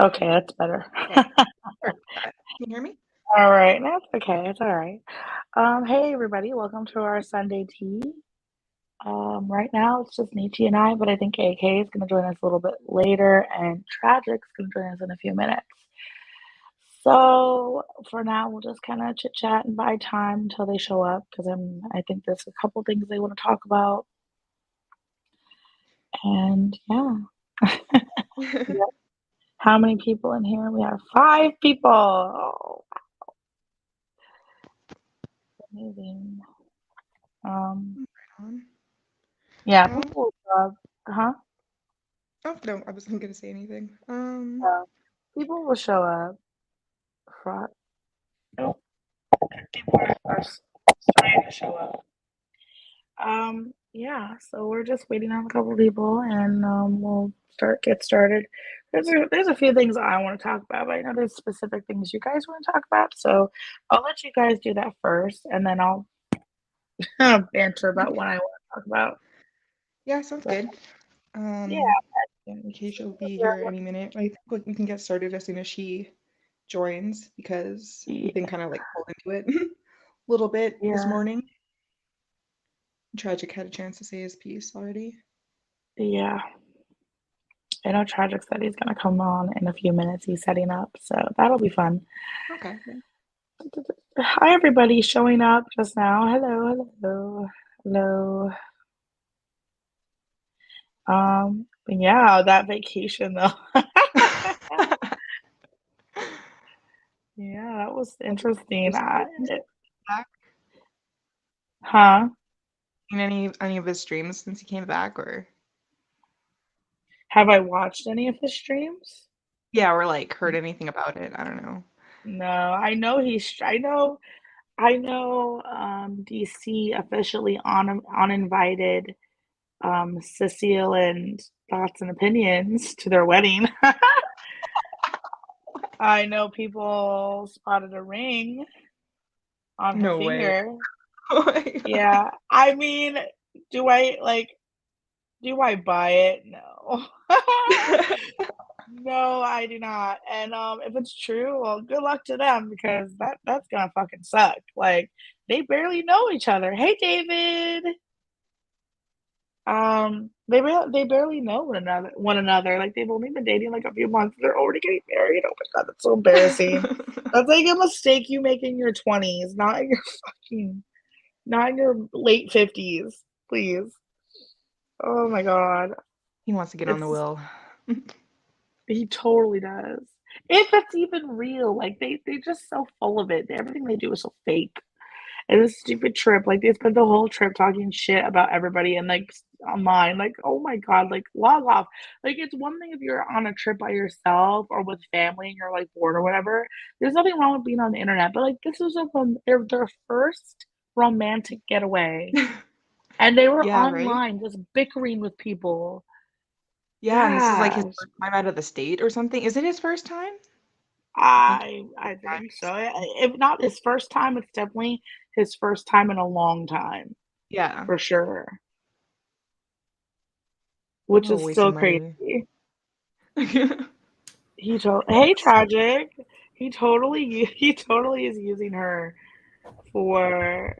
Okay, that's better. Okay. Sorry about that. Can you hear me? All right, that's okay. It's all right. Hey everybody, welcome to our Sunday tea. Right now it's just Nietzsche and I, but I think AK is going to join us a little bit later, and Tragic's going to join us in a few minutes. So for now, we'll just kind of chit chat and buy time until they show up because I think there's a couple things they want to talk about, and yeah. We got how many people in here? We have 5 people. Oh, amazing. Um, Right on. yeah, Well, people. Huh? oh no, I wasn't gonna say anything. Yeah, people will show up. For, oh, people are starting to show up. Yeah. So we're just waiting on a couple people, and we'll get started. There's a few things I want to talk about, but I know there's specific things you guys want to talk about. So I'll let you guys do that first, and then I'll banter about what I want to talk about. Yeah, sounds So, good. yeah. Yeah, Acacia will be Yeah. here any minute. I think we can get started as soon as she joins because we've been kind of like pulled into it a little bit this Yeah. morning. Tragic had a chance to say his piece already. Yeah. I know Tragic said he's gonna come on in a few minutes. He's setting up, so that'll be fun. Okay. Yeah. Hi, everybody showing up just now. Hello, hello, hello. Yeah, that vacation though. Yeah, that was Have you interesting. seen back? Huh? Seen any of his streams since he came back, or Have I watched any of his streams? yeah, or like heard anything about it? I don't know. No, I know I know DC officially uninvited Cecile and Thoughts and Opinions to their wedding. I know people spotted a ring on her No way. finger. Oh my God. Yeah, I mean, do I like do I buy it? No. No, I do not. And if it's true, well, good luck to them because that's gonna fucking suck. Like they barely know each other. Hey, David. They barely know one another. Like they've only been dating like a few months. They're already getting married. Oh my god, that's so embarrassing. That's like a mistake you make in your 20s, not in your late 50s. Please. Oh my god. He wants to get on the It's wheel. he totally does. If it's even real, like they just so full of it. Everything they do is so fake. And this stupid trip, like they spent the whole trip talking shit about everybody and like online. Like, oh my god, like log off. Like it's one thing if you're on a trip by yourself or with family and you're like bored or whatever. There's nothing wrong with being on the internet, but like this was their first romantic getaway, and they were Yeah, right? online just bickering with people. Yeah, and this is like his Gosh, first time out of the state or something. Is it his first time? I think I think so. If not his first time, it's definitely his first time in a long time yeah. for sure. Which Oh, is wasted so money. crazy. Hey Tragic. He totally is using her for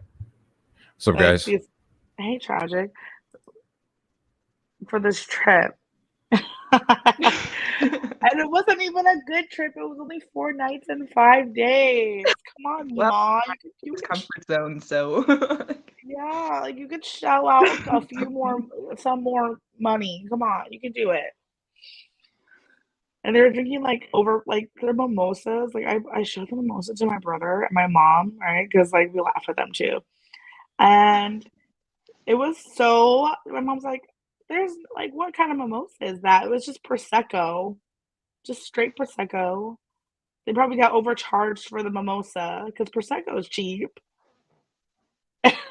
What's up, like guys? this. Hey Tragic, for this trip. And it wasn't even a good trip. It was only 4 nights and 5 days. Come on, Well, Mima. You his could comfort zone, so yeah, like you could shell out some more money. Come on, you could do it. And they were drinking like over like their mimosas. Like I showed the mimosa to my brother and my mom, right? Because like we laugh at them too. And it was so my mom's like, there's like what kind of mimosa is that? It was just prosecco. Just straight prosecco. They probably got overcharged for the mimosa because prosecco is cheap.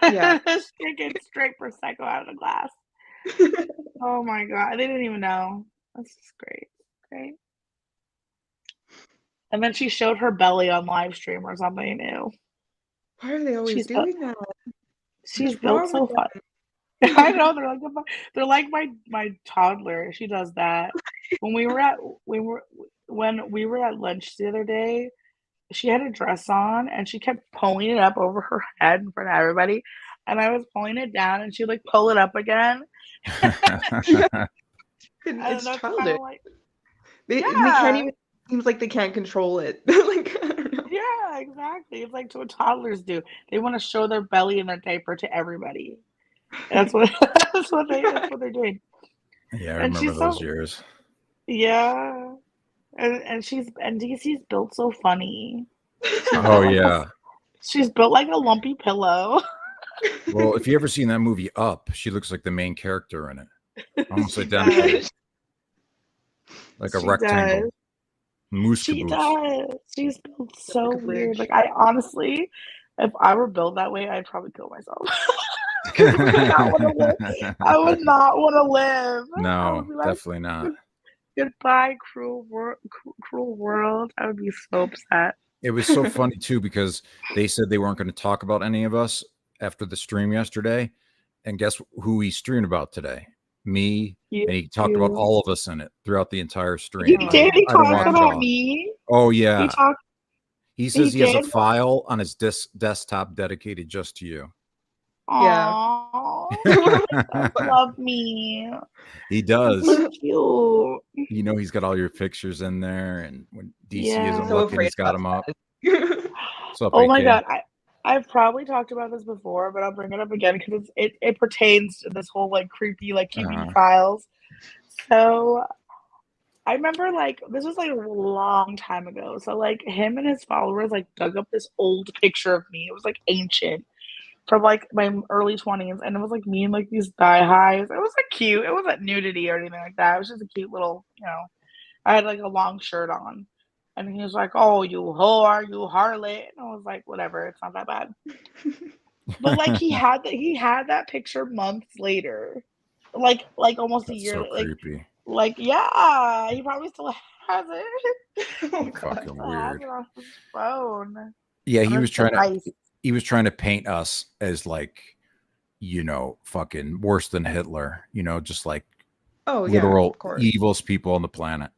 yeah. Just drinking straight prosecco out of the glass. Oh my god, they didn't even know. That's just great. Great. And then she showed her belly on live stream or something new. Why are they always She's bu- doing that? What she's is built wrong with so fun. I know they're like my toddler. She does that. When we were at we were when we were at lunch the other day, she had a dress on and she kept pulling it up over her head in front of everybody. And I was pulling it down and she'd like pull it up again. Yeah, And it's that's kind childish. of like, They can't yeah, even. Seems like they can't control it. Like I don't know. yeah, exactly. It's like what toddlers do. They want to show their belly in their diaper to everybody. That's what that's what they're doing. Yeah, I And remember she's those so years. yeah. And DC's built so funny. She's Oh built like a yeah. she's built like a lumpy pillow. Well, if you ever seen that movie Up, she looks like the main character in it. Almost She identical, does. like a She does. rectangle. Moose She caboose. does. She's built Like so a weird. bridge. Like I honestly, if I were built that way, I'd probably kill myself. Because I would not want to live. I would not want to live. I would No, be like, definitely not. goodbye, cruel world. I would be so upset. It was so funny too because they said they weren't going to talk about any of us after the stream yesterday. And guess who he streamed about today? Me. And he talked about You. all of us in it throughout the entire He stream. did. He I didn't talked watch it about all. me. Oh He yeah. talked. He He says he has a did. file on his desktop dedicated just to you. Yeah. Aww. Love me. He That's does. so cute. You know he's got all your pictures in there, and when DC Yeah. isn't So looking, afraid he's got about them up. that. What's up, Oh my AK? god, I've probably talked about this before, but I'll bring it up again because it pertains to this whole like creepy like keeping files. So I remember like this was like a long time ago. So like him and his followers like dug up this old picture of me. It was like ancient from like my early 20s, and it was like me in like these thigh highs. It was like cute. It wasn't nudity or anything like that. It was just a cute little, I had like a long shirt on. And he was like, "Oh, you whore, you harlot." And I was like, "Whatever, it's not that bad." But like he had that picture months later, like almost a That's year, so creepy. like yeah, he probably still has it. Oh He god. Fucking still has weird. it on his phone, Yeah, on his device. he was trying to paint us as like, fucking worse than Hitler, just like Oh yeah, literal of course. evilest people on the planet.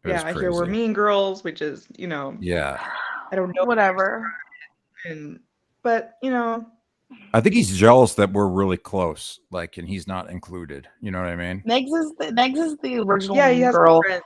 It was Yeah, I hear we're crazy. mean girls, which is, Yeah. I don't know. Whatever. But I think he's jealous that we're really close, like, and he's not included. You know what I mean? Negs is the original yeah, he mean has girl. friends.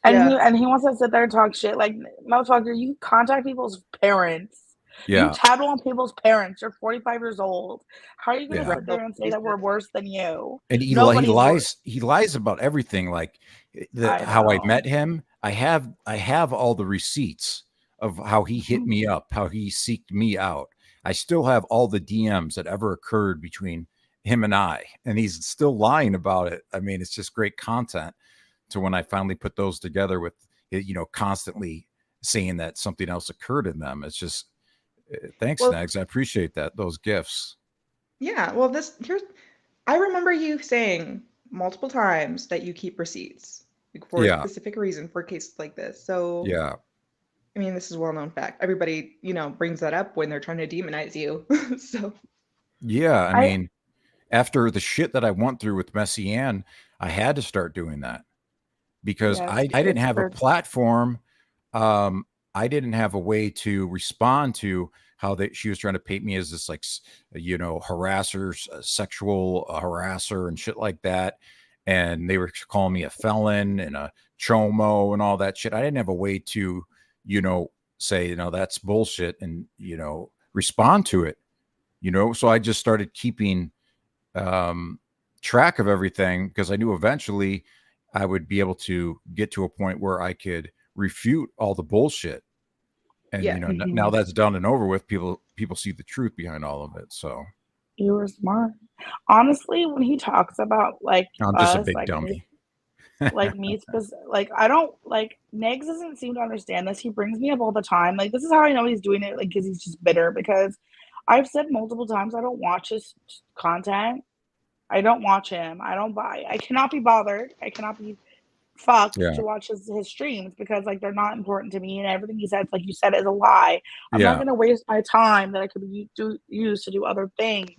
And he wants to sit there and talk shit. Like, motherfucker, you contact people's parents. Yeah. You tattle on people's parents. You're 45 years old. How are you going to Yeah. sit there and say that we're worse than you? And he Nobody's lies. worse. He lies about everything. Like I how I know. met him. I have all the receipts of how he hit me up, how he seeked me out. I still have all the DMs that ever occurred between him and I, and he's still lying about it. I mean, it's just great content. To when I finally put those together with, constantly saying that something else occurred in them. It's just, thanks, Nags. I appreciate that. Those gifts. Yeah. Well, I remember you saying multiple times that you keep receipts for a specific reason for cases like this. So yeah. I mean, this is a well-known fact. Everybody, brings that up when they're trying to demonize you. So yeah, I mean, after the shit that I went through with Messy Ann, I had to start doing that. Because I didn't have a platform. I didn't have a way to respond to how she was trying to paint me as this like, harasser, sexual harasser and shit like that. And they were calling me a felon and a chomo and all that shit. I didn't have a way to, say, that's bullshit and, respond to it, So I just started keeping track of everything because I knew eventually I would be able to get to a point where I could refute all the bullshit. And, now that's done and over with, people see the truth behind all of it. So you were smart. Honestly, when he talks about like I'm just a big dummy. Me, like I don't like Negs doesn't seem to understand this. He brings me up all the time. Like this is how I know he's doing it. Like because he's just bitter. Because I've said multiple times I don't watch his content. I don't watch him. I cannot be bothered. I cannot be fucked to watch his streams because like they're not important to me and everything he says, like you said, is a lie. I'm not gonna waste my time that I could use to do other things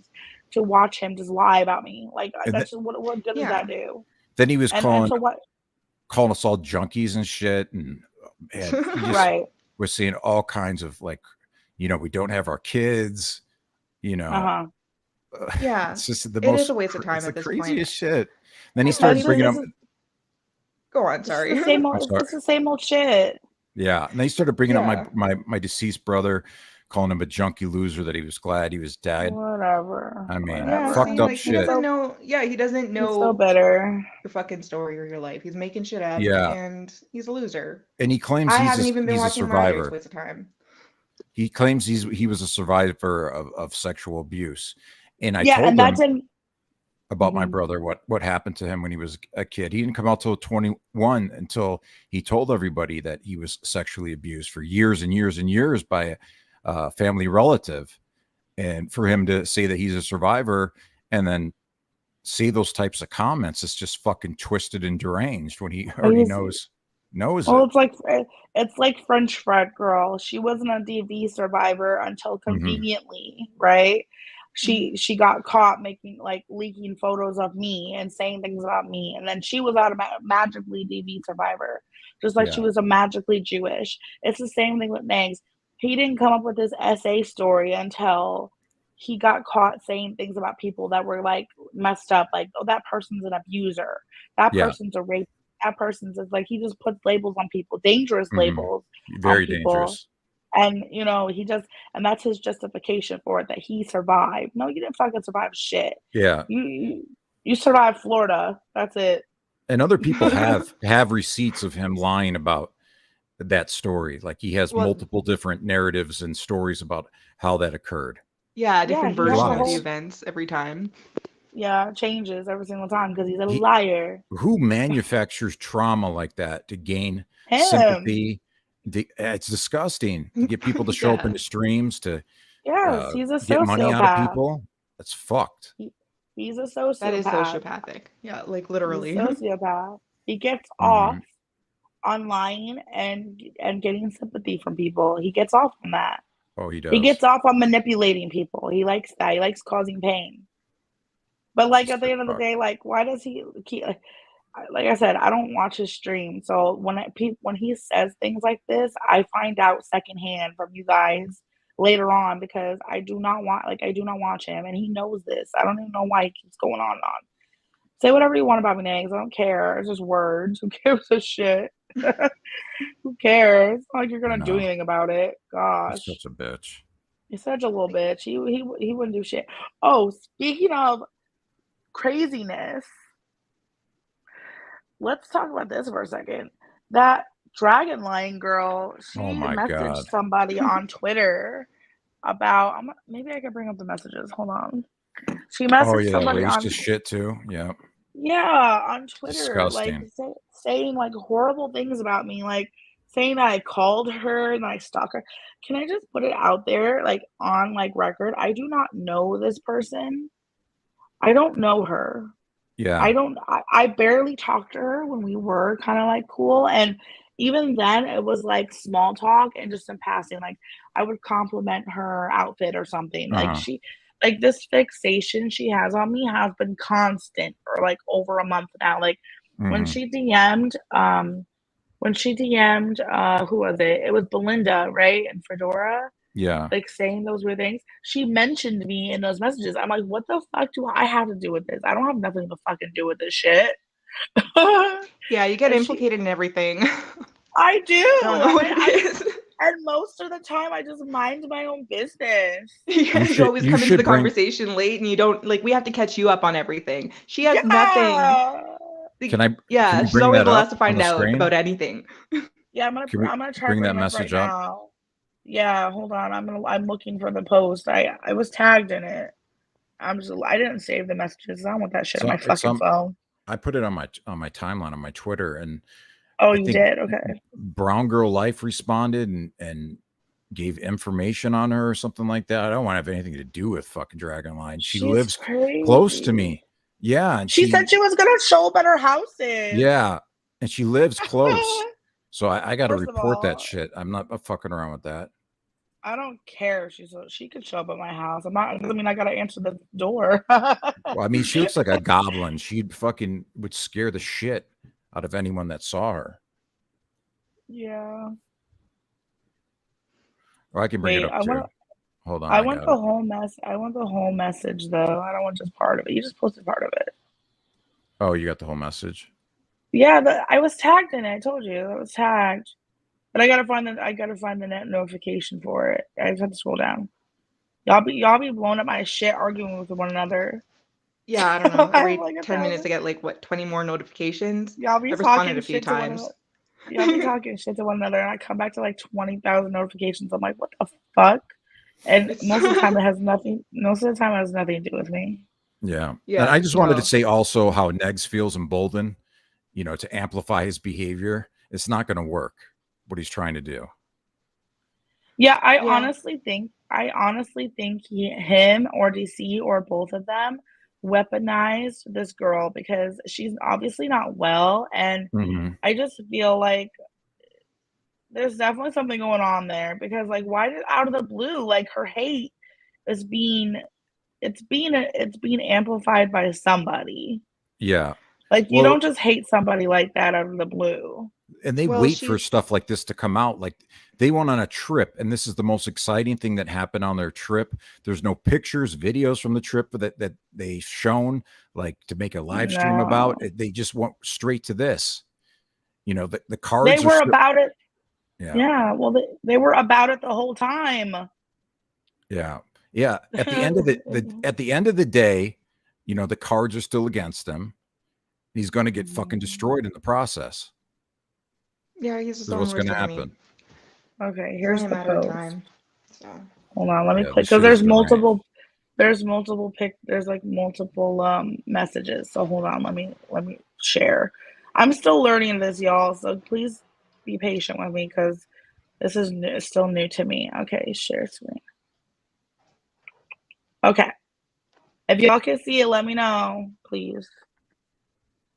to watch him just lie about me. Like that's just what good does that do? Then he was calling. So what? calling us all junkies and shit, and right. We're seeing all kinds of like, we don't have our kids, Yeah, it's just the it is most, a waste of time it's at the this craziest point. shit. Then he started bringing up. Go on, sorry. It's the same old shit. Yeah, and then he started bringing up my deceased brother, calling him a junkie loser, that he was glad he was dead. Whatever. I mean, fucked up like, shit. He doesn't know. Yeah, he doesn't know. He's so better. The fucking story of your life. He's making shit up. Yeah, and he's a loser. And he claims I haven't even been watching a survivor. It's a waste of time. He claims he was a survivor of sexual abuse, and I told him about my brother, what happened to him when he was a kid. He didn't come out till 21 until he told everybody that he was sexually abused for years and years and years by a family relative. And for him to say that he's a survivor and then say those types of comments, it's just fucking twisted and deranged when he already knows well, it. It's like French Fred girl. She wasn't a DV survivor until conveniently, right? She got caught leaking photos of me and saying things about me, and then she was magically DV survivor, just like she was a magically Jewish. It's the same thing with Nags. He didn't come up with this SA story until he got caught saying things about people that were like messed up, like, oh, that person's an abuser, that person's a rapist, that person's is like, he just puts labels on people, dangerous labels, very dangerous. And and that's his justification for it, that he survived. No, you didn't fucking survive shit. Yeah. You survived Florida. That's it. And other people have receipts of him lying about that story. Like he has multiple different narratives and stories about how that occurred. Yeah, different versions of the events every time. Yeah, it changes every single time because he's a liar. Who manufactures trauma like that to gain sympathy? It's disgusting to get people to show up in the streams to he's a get money out of people. That's fucked. He's a sociopath. That is sociopathic. Yeah, like literally. He's a sociopath. He gets off on lying and getting sympathy from people. He gets off on that. Oh, he does. He gets off on manipulating people. He likes that. He likes causing pain. But like at the end of the day, like, why does he keep? Like I said, I don't watch his stream, so when he says things like this, I find out secondhand from you guys later on, because I do not watch him, and he knows this. I don't even know why he keeps going on and on. Say whatever you want about me, Nags. I don't care. It's just words. Who gives a shit? Who cares? It's not like you're gonna do anything about it. Gosh, he's such a bitch. He's such a little bitch. He wouldn't do shit. Oh, speaking of craziness, let's talk about this for a second. That dragon line girl, she messaged somebody on Twitter about. Maybe I can bring up the messages. Hold on. She messaged somebody on shit too. Yeah. Yeah, on Twitter, disgusting. like saying like horrible things about me, like saying that I called her and I stalked her. Can I just put it out there, like on like record? I do not know this person. I don't know her. Yeah. I barely talked to her when we were kind of like cool. And even then it was like small talk and just in passing. Like I would compliment her outfit or something. Like this fixation she has on me has been constant for like over a month now. Like when she DM'd, who was it? It was Belinda, right? And Fedora. Yeah. Like saying those weird things. She mentioned me in those messages. I'm like, what the fuck do I have to do with this? I don't have nothing to fucking do with this shit. Yeah, you get implicated in everything. I do. I don't know what it is. And most of the time, I just mind my own business. You always come into the conversation late, and you don't we have to catch you up on everything. She has nothing. Can I? Yeah, she's always the last to find out about anything. Yeah, I'm gonna try bring to that message right up. now. Yeah, hold on. I'm looking for the post. I was tagged in it. I didn't save the messages. I don't want that shit on my fucking phone. I put it on my timeline on my Twitter, and you did? Okay. Brown Girl Life responded and gave information on her or something like that. I don't want to have anything to do with fucking Dragonline. She lives close to me. Yeah, and she said she was gonna show better houses. Yeah, and she lives close. So I got to report that shit. I'm not fucking around with that. I don't care. She could show up at my house. I got to answer the door. Well, I mean, she looks like a goblin. She would scare the shit out of anyone that saw her. Yeah. Or I can bring it up too. Hold on. I want the whole message though. I don't want just part of it. You just posted part of it. Oh, you got the whole message? Yeah, I was tagged in it. I told you I was tagged. But I gotta find the net notification for it. I just have to scroll down. Y'all be blowing up my shit arguing with one another. Yeah, I don't know. Every 10 minutes I get like 20 more notifications. Y'all be I've responded a few talking times. Y'all be talking shit to one another, and I come back to like 20,000 notifications. I'm like, what the fuck? And most of the time it has nothing to do with me. Yeah. And I just wanted to say also how Negs feels emboldened, to amplify his behavior. It's not going to work, what he's trying to do. Yeah, I honestly think him or DC or both of them weaponized this girl because she's obviously not well, and I just feel like there's definitely something going on there because like why did out of the blue like her hate is being amplified by somebody. Yeah. Like you don't just hate somebody like that out of the blue. And they wait for stuff like this to come out. Like they went on a trip, and this is the most exciting thing that happened on their trip. There's no pictures, videos from the trip that they shown like to make a live stream about. They just went straight to this. The cards. They were about it. Yeah. Well, they were about it the whole time. Yeah. Yeah. At the end of at the end of the day, the cards are still against him. He's going to get fucking destroyed in the process. Yeah, he's just what's going to happen. Okay, here's the post. Time, so. Hold on, let me click because there's multiple messages. So hold on, let me share. I'm still learning this, y'all. So please be patient with me because this is still new to me. Okay, share screen. Okay, if y'all can see it, let me know, please.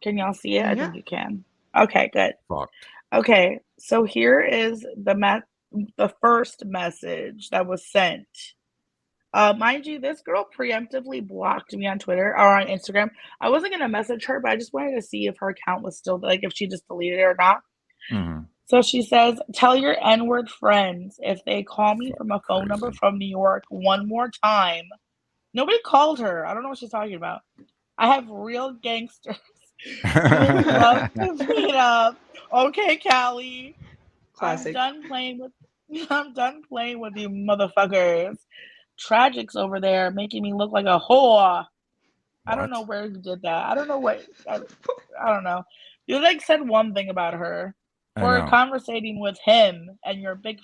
Can y'all see it? I think you can. Okay, good. Fuck. Okay, so here is the first message that was sent. Mind you, this girl preemptively blocked me on Twitter or on Instagram. I wasn't gonna message her, but I just wanted to see if her account was still like if she just deleted it or not. So she says, "Tell your N-word friends if they call me from a phone number from New York one more time." Nobody called her. I don't know what she's talking about. I have real gangsters. Would love to meet up. Okay, Callie. Classic. I'm done playing with you motherfuckers. Tragic's over there making me look like a whore. I don't know where you did that. I don't know what. I don't know. You like said one thing about her, or conversating with him and your big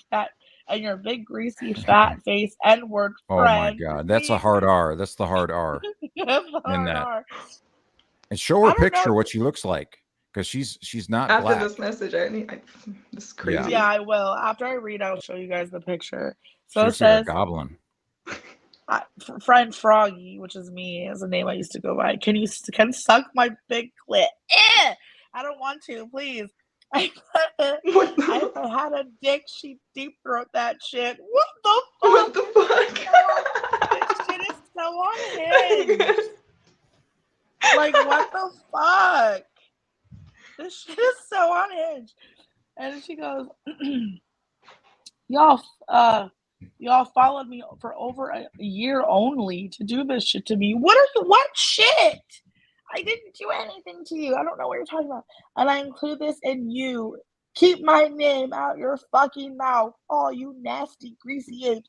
greasy fat face N-word friend. Oh my god, that's a hard R. That's the hard R. That's the hard R. And show her a picture what she looks like, because she's not after black. This message. This is crazy. Yeah, I will. After I read, I'll show you guys the picture. So it says, like a goblin. Friend Froggy, which is me, is a name I used to go by. Can suck my big clit? I don't want to, please. If I had a dick, she'd deep throat that shit. What the fuck? What the fuck? This shit is so unhinged. Like, what the fuck? This shit is so unhinged. And she goes, y'all followed me for over a year only to do this shit to me. What shit? I didn't do anything to you. I don't know what you're talking about. And I include this in you. Keep my name out your fucking mouth. Oh, you nasty, greasy apes.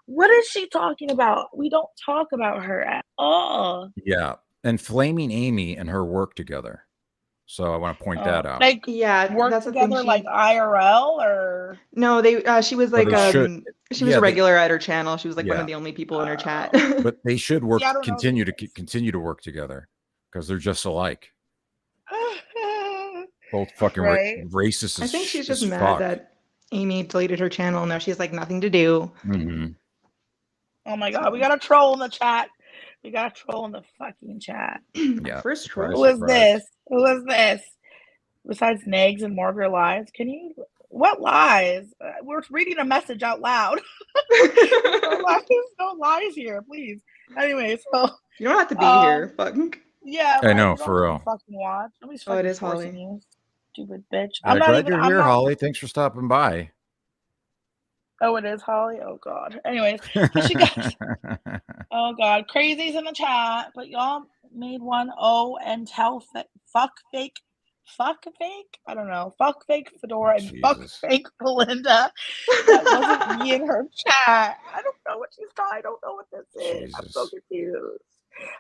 What is she talking about? We don't talk about her at all. Yeah. And Flaming Amy and her work together. So I want to point that out. Like, work that's together like IRL or no? She was like she was a regular at her channel. She was like one of the only people in her chat. But they should continue to work together because they're just alike. Both fucking racist. I think she's just mad that Amy deleted her channel. Now she has like nothing to do. Oh my god, we got a troll in the chat. We got a troll in the fucking chat. Yeah. First troll. Who is this? Who is this? Besides Nags and more of your lies, what lies? We're reading a message out loud. There's no lies here, please. Anyway, so you don't have to be here. Fucking. Yeah, I know, for real. Fucking watch. It is Holly. stupid bitch. Yeah, I'm glad you're here, Holly. Thanks for stopping by. Oh, it is Holly? Oh, God. Anyways, so she got... Oh, God. Crazies in the chat, but y'all made one. Oh, and tell fuck fake. I don't know. Fuck fake Fedora and fuck fake Belinda. That wasn't me in her chat. I don't know what she's talking. I don't know what this is. I'm so confused.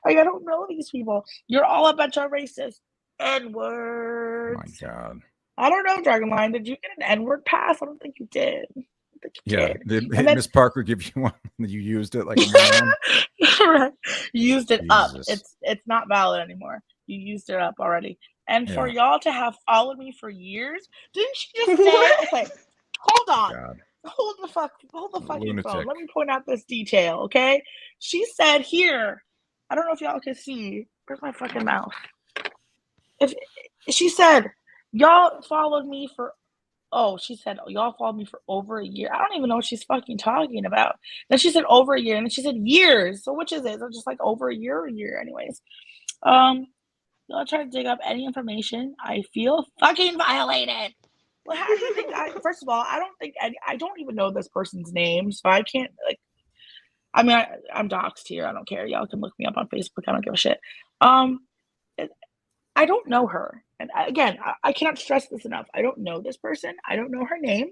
Like, I don't know these people. You're all a bunch of racist N-words. Oh, my God. I don't know, Dragonline. Did you get an N-word pass? I don't think you did. Did Miss Parker give you one? You used it like a moron? Right. You used it up. It's not valid anymore. You used it up already. And for y'all to have followed me for years, didn't she just say, okay, hold on. God. Hold the fucking phone. Let me point out this detail, okay? She said here, I don't know if y'all can see. Where's my fucking mouth? If she said, y'all followed me for she said, y'all followed me for over a year. I don't even know what she's fucking talking about. Then she said over a year, and then she said years. So which is it? So just like over a year anyways. Y'all try to dig up any information. I feel fucking violated. Well, how do you think first of all, I don't even know this person's name, so I can't I'm doxxed here. I don't care. Y'all can look me up on Facebook. I don't give a shit. I don't know her. And again, I cannot stress this enough. I don't know this person. I don't know her name.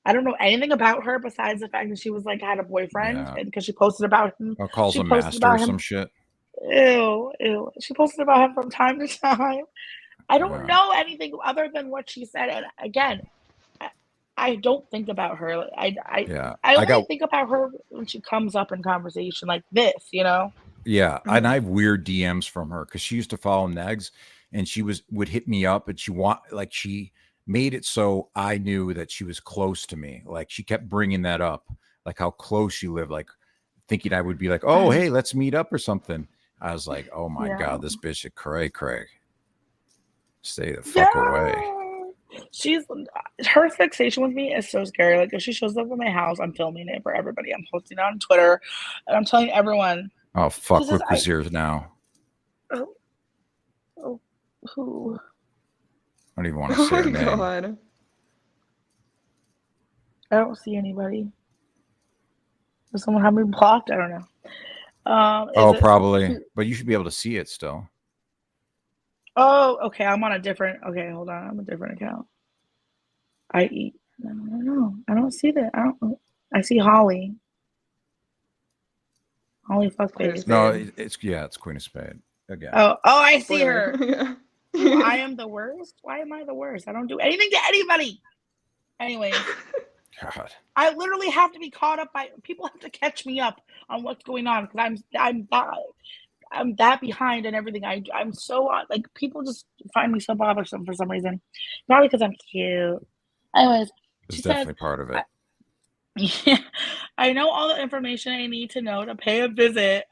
I don't know anything about her besides the fact that she was had a boyfriend and because she posted about him. Or calls him master or some shit. Ew. She posted about him from time to time. I don't know anything other than what she said. And again, I don't think about her. I only think about her when she comes up in conversation like this, Yeah, and I have weird DMs from her because she used to follow Negs, and she would hit me up, and she made it so I knew that she was close to me. Like she kept bringing that up, like how close she lived, like thinking I would be like, oh, hey, let's meet up or something. I was like, oh my God, this bitch is cray. Stay the fuck away. Her fixation with me is so scary. Like if she shows up at my house, I'm filming it for everybody. I'm posting it on Twitter, and I'm telling everyone. Oh fuck! Look who's here now. Oh, who? I don't even want to say her name. God. I don't see anybody. Does someone have me blocked? I don't know. Probably. But you should be able to see it still. Oh, okay. I'm on a different. Okay, hold on. I'm a different account. No. I don't see that. I see Holly. Holly fuckface. No, it's Queen of Spade again. Oh, I see her. I am the worst. Why am I the worst? I don't do anything to anybody. Anyways, God, I literally have to be caught up by people. Have to catch me up on what's going on because I'm that behind and everything. I'm so people just find me so bothersome for some reason. Probably because I'm cute. Anyways, it's definitely part of it. Yeah, I know all the information I need to know to pay a visit.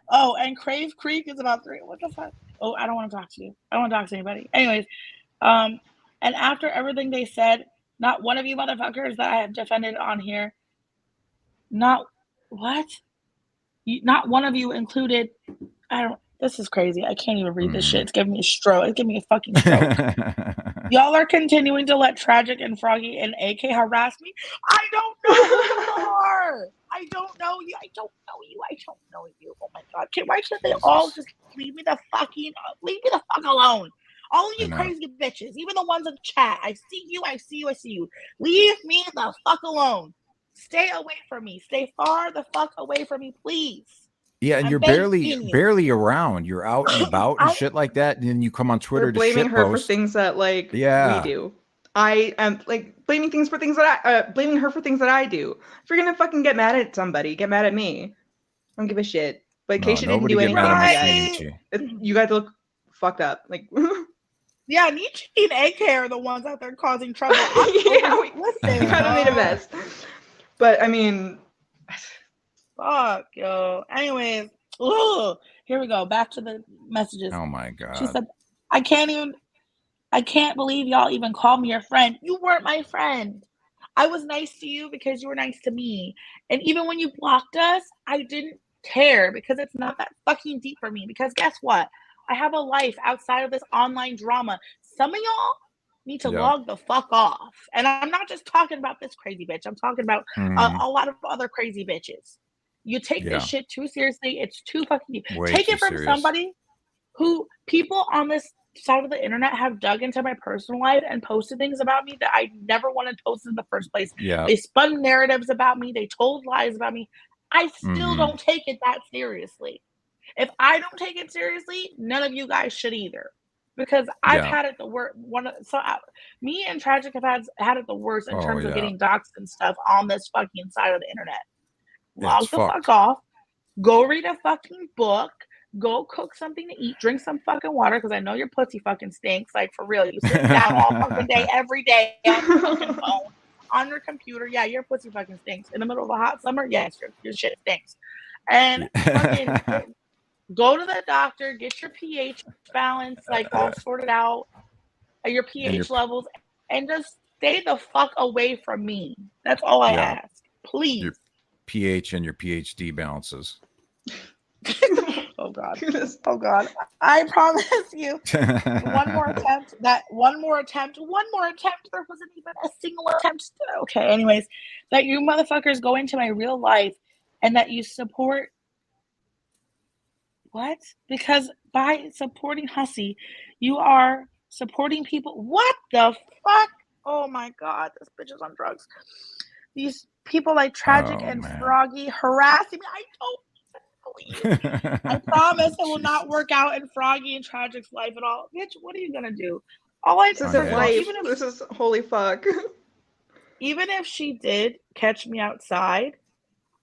Oh, and Crave Creek is about 3. What the fuck? Oh, I don't want to talk to you. I don't want to talk to anybody. Anyways, and after everything they said, not one of you motherfuckers that I have defended on here, not one of you included. This is crazy. I can't even read this shit. It's giving me a stroke. It's giving me a fucking stroke. Y'all are continuing to let Tragic and Froggy and AK harass me. I don't know who you are. I don't know you. Oh my God. Why can't they all just leave me the fuck alone? All of you crazy bitches, even the ones in the chat. I see you. Leave me the fuck alone. Stay away from me. Stay far the fuck away from me, please. Yeah, and you're barely around. You're out and about and shit like that, and then you come on Twitter to blaming her post. for things that we do. I am blaming her for things that I do. If you're gonna fucking get mad at somebody, get mad at me. I don't give a shit. But Keisha didn't do anything. You guys look fucked up. Yeah, Neechie and AK are the ones out there causing trouble. We kind of made a mess. But I mean. Fuck, yo. Anyways, here we go. Back to the messages. Oh my God. She said, I can't believe y'all even called me your friend. You weren't my friend. I was nice to you because you were nice to me. And even when you blocked us, I didn't care because it's not that fucking deep for me. Because guess what? I have a life outside of this online drama. some of y'all need to log the fuck off. And I'm not just talking about this crazy bitch. I'm talking about a lot of other crazy bitches. You take this shit too seriously. It's too fucking... Take it from somebody who people on this side of the internet have dug into my personal life and posted things about me that I never wanted posted in the first place. Yeah. They spun narratives about me. They told lies about me. I still don't take it that seriously. If I don't take it seriously, none of you guys should either. Because I've had it the worst. Me and Tragic have had it the worst in terms of getting doxxed and stuff on this fucking side of the internet. Log the fuck off. Go read a fucking book. Go cook something to eat. Drink some fucking water, because I know your pussy fucking stinks. Like, for real. You sit down all fucking day, every day on your fucking phone, on your computer. Yeah, your pussy fucking stinks. In the middle of a hot summer, yes, your shit stinks. And fucking go to the doctor, get your pH balance like all sorted out, your pH levels, and just stay the fuck away from me. That's all I ask. Please. Your pH and your PhD balances. Oh God. Oh God. I promise you. One more attempt. There wasn't even a single attempt. Okay, anyways. That you motherfuckers go into my real life and that you support. What? Because by supporting Hussy, you are supporting people. What the fuck? Oh my God, this bitch is on drugs. These people like Tragic and Froggy harassing me. I don't believe. I promise it will not work out in Froggy and Tragic's life at all. Bitch, what are you gonna do? This is holy fuck. Even if she did catch me outside,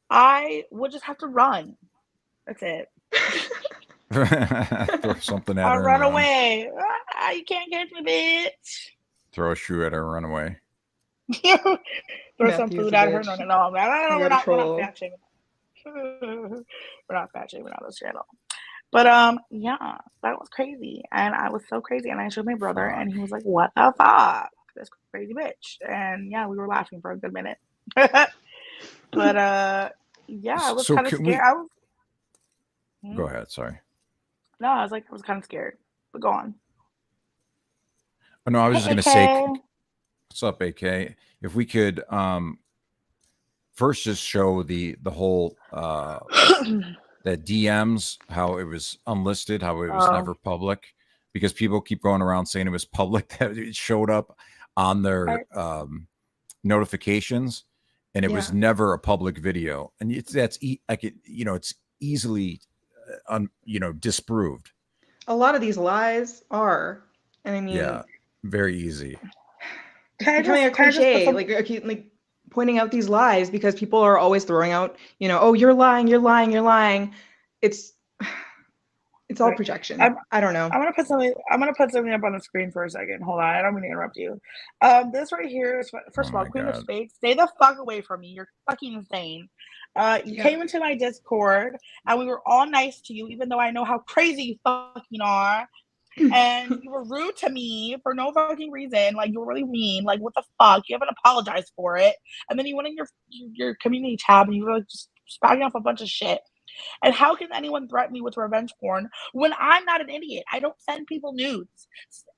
I would just have to run. That's it. Throw something at her. I'll run away. You can't catch me, bitch. Throw a shoe at her and run away. Throw some food at her. No, we're not fat shaming. We're not fat shaming on this channel. But yeah, that was crazy. And I was so crazy. And I showed my brother and he was like, what the fuck? This crazy bitch. And yeah, we were laughing for a good minute. But yeah, I was kind of scared. Go ahead, sorry. No, I was kind of scared. But go on. Oh, no, I was just gonna say, what's up, AK? If we could first just show the whole the DMs, how it was unlisted, how it was never public, because people keep going around saying it was public, that it showed up on their notifications, and it was never a public video, and it's easily disproved. A lot of these lies are, and I mean, very easy. Becoming a cliche, like pointing out these lies, because people are always throwing out, oh, you're lying. It's all projection. I don't know. I'm gonna put something up on the screen for a second. Hold on, I don't mean to interrupt you. This right here is, first of all, Queen of Spades, stay the fuck away from me. You're fucking insane. You came into my Discord and we were all nice to you, even though I know how crazy you fucking are. And you were rude to me for no fucking reason. Like, you were really mean. Like, what the fuck? You haven't apologized for it. And then you went in your community tab and you were like just spouting off a bunch of shit. And how can anyone threaten me with revenge porn when I'm not an idiot? I don't send people nudes.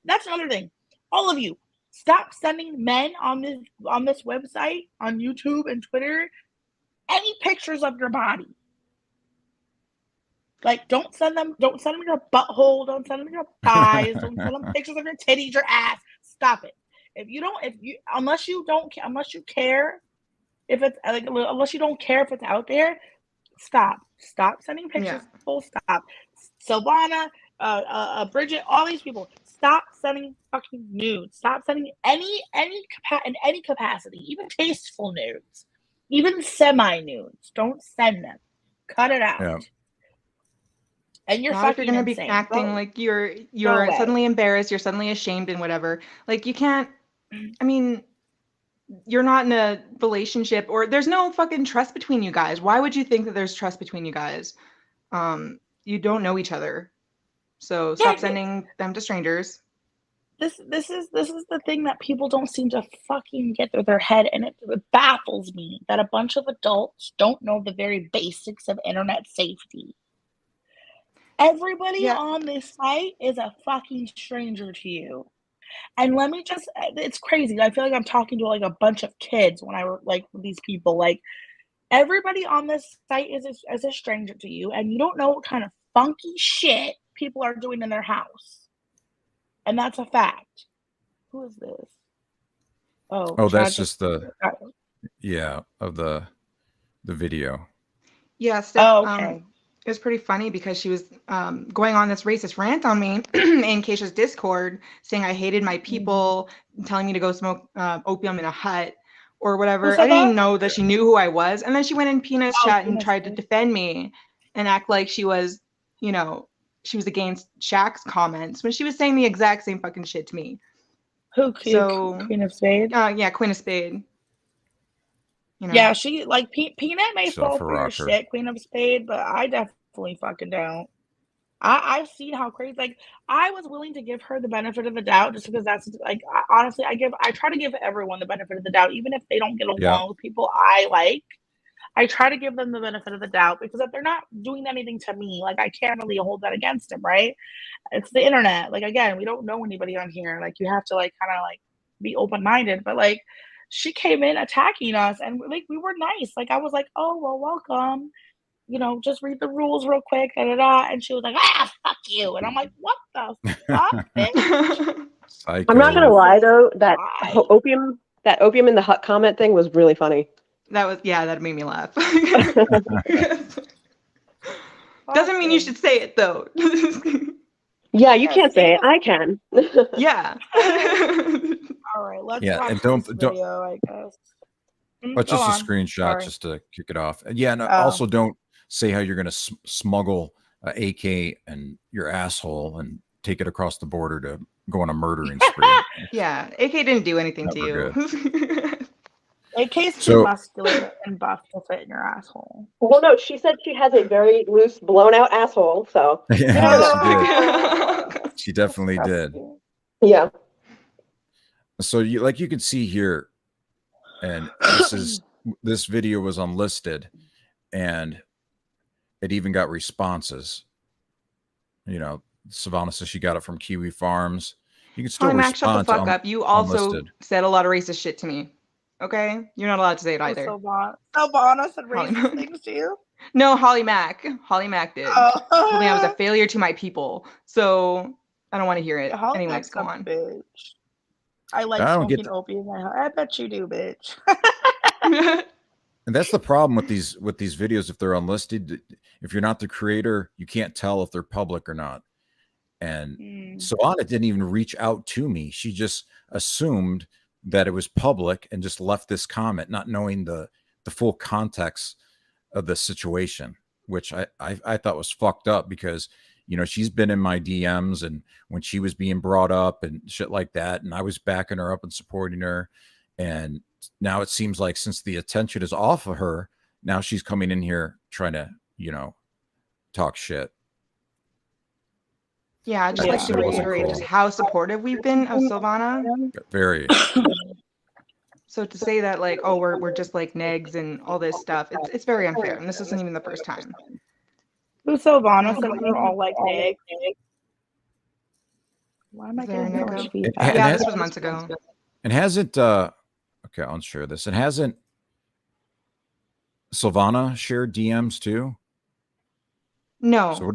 That's another thing. All of you, stop sending men on this website, on YouTube and Twitter, any pictures of your body. Like, don't send them your butthole, don't send them your thighs, don't send them pictures of your titties, your ass. Stop it. Unless you care if it's like, unless you don't care if it's out there, stop sending pictures. Full stop. Silvana, Bridget, all these people, stop sending fucking nudes. Stop sending in any capacity, even tasteful nudes, even semi nudes. Don't send them. Cut it out. Yeah. And you're fucking going to be acting like you're suddenly embarrassed, you're suddenly ashamed and whatever. Like, you can't, I mean, you're not in a relationship, or there's no fucking trust between you guys. Why would you think that there's trust between you guys? You don't know each other. So stop sending them to strangers. This is the thing that people don't seem to fucking get through their head, and it baffles me that a bunch of adults don't know the very basics of internet safety. Everybody on this site is a fucking stranger to you. And let me just, it's crazy. I feel like I'm talking to like a bunch of kids when I were like these people. Like everybody on this site is a stranger to you, and you don't know what kind of funky shit people are doing in their house. And that's a fact. Who is this? Oh, that's just the of the video. Yeah, Steph, okay. It was pretty funny because she was going on this racist rant on me in Keisha's Discord, saying I hated my people, telling me to go smoke opium in a hut or whatever. I didn't even know that she knew who I was. And then she went in Peanut's chat and tried to defend me and act like she was, you know, she was against Shaq's comments when she was saying the exact same fucking shit to me. Who? Queen of Spade? Yeah, Queen of Spade. You know? Yeah, she like Peanut may fall for your shit, Queen of Spade, but I definitely fucking don't. I've seen how crazy. Like I was willing to give her the benefit of the doubt just because that's like honestly, I try to give everyone the benefit of the doubt, even if they don't get along with people I like. I try to give them the benefit of the doubt because if they're not doing anything to me, like I can't really hold that against them, right? It's the internet. Like again, we don't know anybody on here. Like you have to like kind of like be open-minded, but like she came in attacking us and like we were nice. Like I was like, oh well, welcome. You know, just read the rules real quick, da da da. And she was like, fuck you. And I'm like, what the fuck, bitch? I'm not gonna lie though, that opium in the hut comment thing was really funny. That made me laugh. Doesn't mean you should say it though. Yeah, you can't say it. I can. Yeah. All right, let's watch this video, I guess. But just a screenshot just to kick it off. Yeah, and also don't say how you're going to smuggle AK and your asshole and take it across the border to go on a murdering spree. Yeah, AK didn't do anything to you. AK's too muscular and buff to fit in your asshole. Well, no, she said she has a very loose, blown out asshole, so. Yeah, she did. She definitely did. Yeah. So you can see here, and this video was unlisted, and it even got responses. You know, Savannah says she got it from Kiwi Farms. You can still respond. Shut the fuck up. You also said a lot of racist shit to me. Okay? You're not allowed to say it either. Savannah said racist things to you? No, Holly Mack. Holly Mack did. Told me I was a failure to my people. So I don't want to hear it. Anyways, go on. Bitch. I like smoking opium. I bet you do, bitch. And that's the problem with these videos. If they're unlisted, if you're not the creator, you can't tell if they're public or not. And Savannah didn't even reach out to me. She just assumed that it was public and just left this comment, not knowing the full context of the situation, which I thought was fucked up because, you know, she's been in my DMs and when she was being brought up and shit like that, and I was backing her up and supporting her. And now it seems like since the attention is off of her, now she's coming in here trying to, you know, talk shit. Yeah, I'd just like to reiterate just how supportive we've been of Silvana. Very. So to say that like, oh, we're just like negs and all this stuff, it's very unfair. And this isn't even the first time. Who Silvana said we were all like negs? Why am I getting so much feedback? Yeah, this was months ago. And hasn't okay, I'll unshare this. And hasn't Silvana shared DMs too? No. So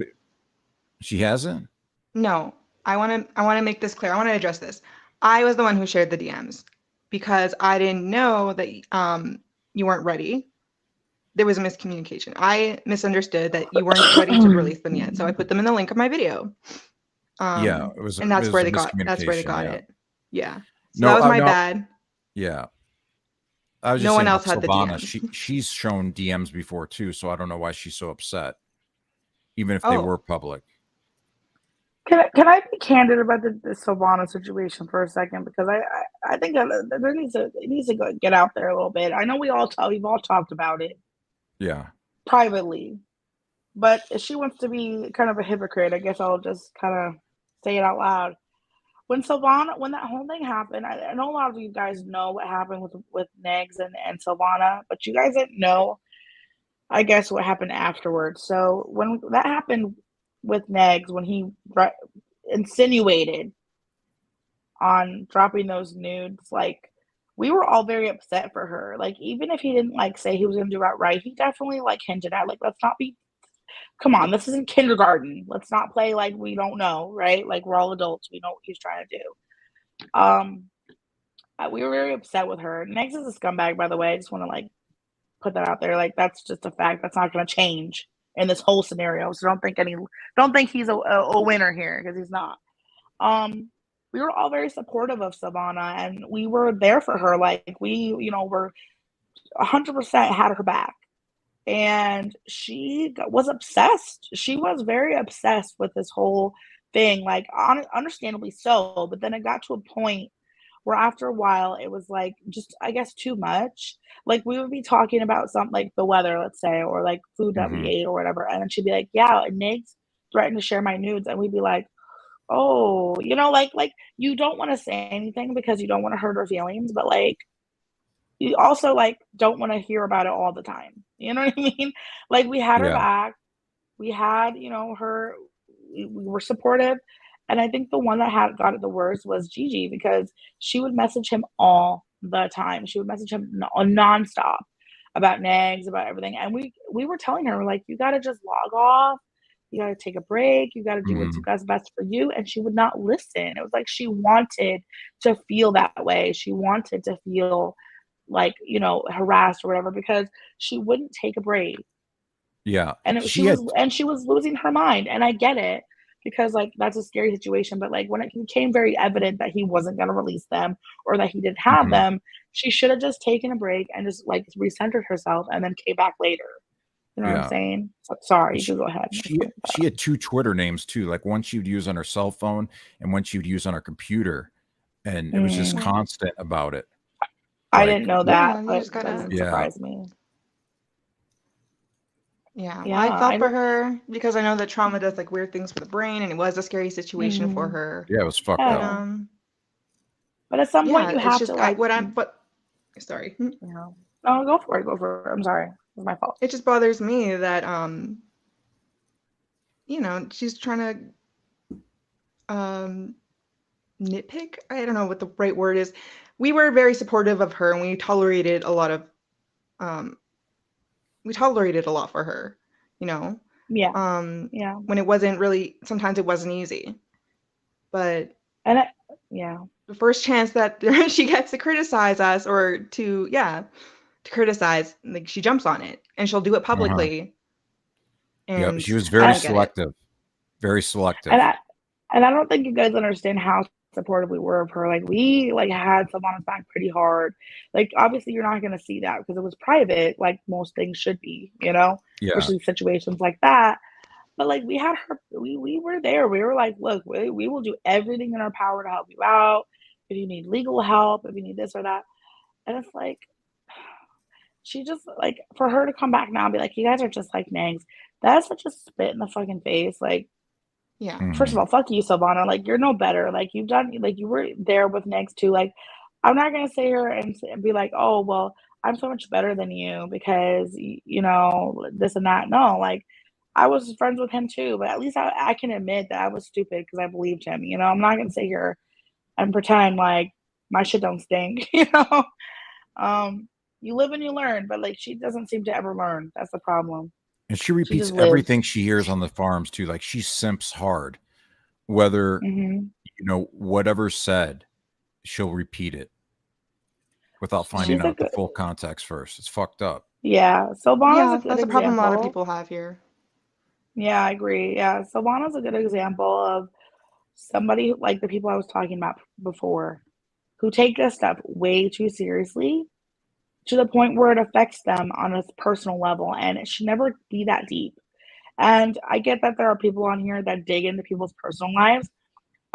she hasn't? No. I want to make this clear. I want to address this. I was the one who shared the DMs because I didn't know that you weren't ready. There was a miscommunication. I misunderstood that you weren't ready to release them yet. So I put them in the link of my video. Yeah, it was, and that's where they got. That's where they got it. Yeah. So that was my bad. Yeah. I was just no one else had Savannah, the DMs. She's shown DMs before too, so I don't know why she's so upset, even if they were public. Can I be candid about the Silvana situation for a second? Because I think it needs to get out there a little bit. I know we've all talked about it. Yeah. Privately. But if she wants to be kind of a hypocrite, I guess I'll just kind of say it out loud. When that whole thing happened, I know a lot of you guys know what happened with Negs and Silvana, but you guys didn't know, I guess, what happened afterwards. So when that happened with Negs, when he insinuated on dropping those nudes, like, we were all very upset for her. Like, even if he didn't, like, say he was gonna do it right, he definitely, like, hinted at, like, let's not be come on, this isn't kindergarten. Let's not play like we don't know, right? Like, we're all adults. We know what he's trying to do. We were very upset with her. Next is a scumbag, by the way. I just wanna, like, put that out there. Like, that's just a fact. That's not gonna change in this whole scenario. So don't think he's a winner here, because he's not. We were all very supportive of Savannah, and we were there for her. Like, we, were 100% had her back. And she was obsessed. She was very obsessed with this whole thing, like, understandably so. But then it got to a point where after a while, it was like, just, I guess, too much. Like, we would be talking about something like the weather, let's say, or like food that we ate or whatever. And then she'd be like, yeah, and Nigs threatened to share my nudes. And we'd be like, oh, like you don't want to say anything because you don't want to hurt her feelings, but like, you also, like, don't want to hear about it all the time. You know what I mean? Like, we had her back. We had, her. We were supportive. And I think the one that got it the worst was Gigi, because she would message him all the time. She would message him nonstop about Negs, about everything. And we were telling her, like, you got to just log off. You got to take a break. You got to do what's best for you. And she would not listen. It was like she wanted to feel that way. She wanted to feel like, harassed or whatever, because she wouldn't take a break. Yeah. And she was losing her mind. And I get it, because, like, that's a scary situation. But, like, when it became very evident that he wasn't going to release them, or that he didn't have them, she should have just taken a break and just, like, recentered herself and then came back later. You know what I'm saying? So, sorry, you can go ahead. She had 2 Twitter names too, like one she would use on her cell phone and one she would use on her computer. And it was just constant about it. I didn't know that, but it doesn't surprise me. Yeah, well, I felt for her, because I know that trauma does, like, weird things for the brain, and it was a scary situation for her. Yeah, it was fucked up. But at some point, you have to, like, sorry. No, go for it. I'm sorry. It was my fault. It just bothers me that, she's trying to nitpick. I don't know what the right word is. We were very supportive of her, and we tolerated a lot for her, Yeah. When it wasn't really, sometimes it wasn't easy. But the first chance that she gets to criticize us, or to criticize, like, she jumps on it, and she'll do it publicly. And she was very selective. Very selective. And I don't think you guys understand how supportive we were of her. Like, we, like, had Savannah's back pretty hard. Like, obviously you're not going to see that because it was private, like most things should be, especially situations like that. But, like, we had her, we were there. We were like, look, we will do everything in our power to help you out. If you need legal help, if you need this or that. And it's like, she just, like, for her to come back now and be like, you guys are just like Negs, that's such a spit in the fucking face. Like, first of all, fuck you, Savannah. Like, you're no better. Like, you were there with Negs too. Like, I'm not gonna sit here and be like, oh, well, I'm so much better than you because this and that. No, like, I was friends with him too, but at least I can admit that I was stupid because I believed him. I'm not gonna sit here and pretend like my shit don't stink. You live and you learn, but, like, she doesn't seem to ever learn. That's the problem. And she repeats everything she hears on the farms too. Like, she simps hard. Whether whatever's said, she'll repeat it without finding out the full context first. It's fucked up. Yeah. So that's a problem a lot of people have here. Yeah, I agree. Yeah. Savannah's a good example of somebody like the people I was talking about before, who take this stuff way too seriously, to the point where it affects them on a personal level, and it should never be that deep. And I get that there are people on here that dig into people's personal lives.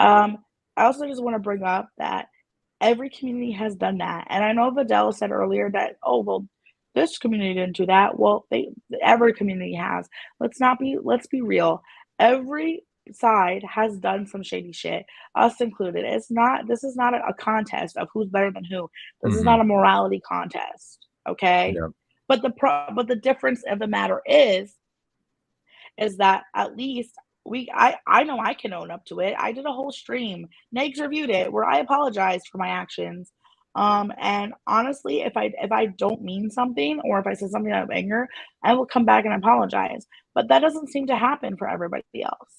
I also just want to bring up that every community has done that. And I know Vidal said earlier that, oh, well, this community didn't do that. Well, every community has. Let's be real. Every side has done some shady shit, us included. This is not a contest of who's better than who. This is not a morality contest, okay? But the difference of the matter is that at least I know I can own up to it. I did a whole stream. Negs reviewed it where I apologized for my actions. And honestly, if I don't mean something or if I said something out of anger, I will come back and apologize. But that doesn't seem to happen for everybody else.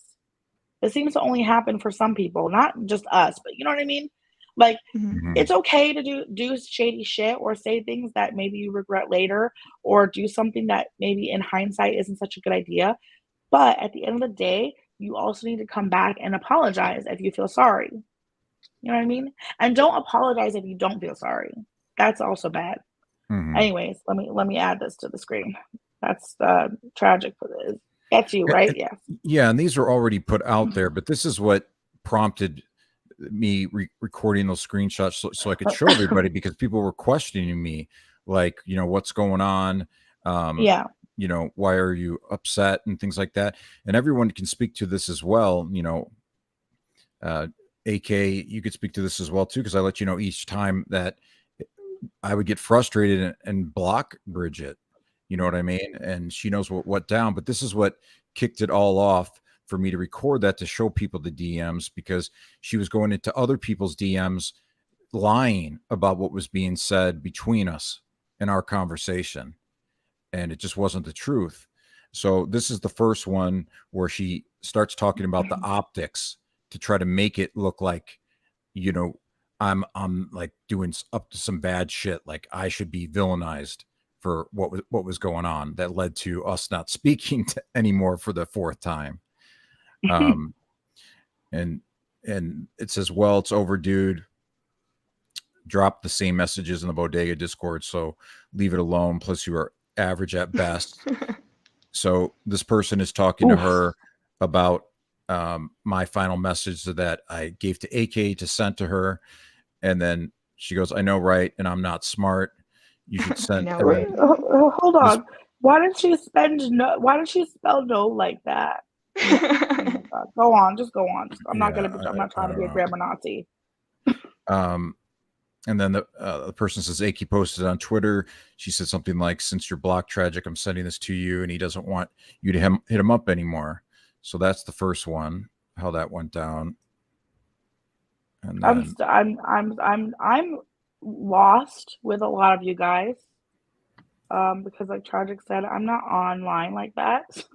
It seems to only happen for some people, not just us, but you know what I mean? Like, it's okay to do shady shit or say things that maybe you regret later or do something that maybe in hindsight isn't such a good idea. But at the end of the day, you also need to come back and apologize if you feel sorry. You know what I mean? And don't apologize if you don't feel sorry. That's also bad. Anyways, let me add this to the screen. That's tragic for this. That's you, right? Yeah. Yeah, and these are already put out there, but this is what prompted me recording those screenshots so I could show everybody because people were questioning me, like, you know, what's going on? Yeah. You know, why are you upset and things like that? And everyone can speak to this as well. You know, AK, you could speak to this as well too, because I let you know each time that I would get frustrated and block Bridget. You know what I mean? And she knows what down, but this is what kicked it all off for me to record that to show people the DMs, because she was going into other people's DMs lying about what was being said between us in our conversation. And it just wasn't the truth. So this is the first one where she starts talking about the optics to try to make it look like, you know, I'm like doing up to some bad shit. Like I should be villainized for what was going on that led to us not speaking anymore for the fourth time. And it says, well, it's over, dude. Drop the same messages in the bodega Discord, so leave it alone. Plus you are average at best. So this person is talking to her about my final message that I gave to AK to send to her. And then she goes, I know, right? And I'm not smart. You should send. Hold on. Why did she spell no like that? Oh my God. Go on. Just go on. I'm not trying to be a grammar Nazi. And then the person says, Aki posted on Twitter. She said something like, since you're blocked, Tragic, I'm sending this to you. And he doesn't want you to hit him up anymore. So that's the first one, how that went down. And then, I'm lost with a lot of you guys. Because like Tragic said, I'm not online like that. So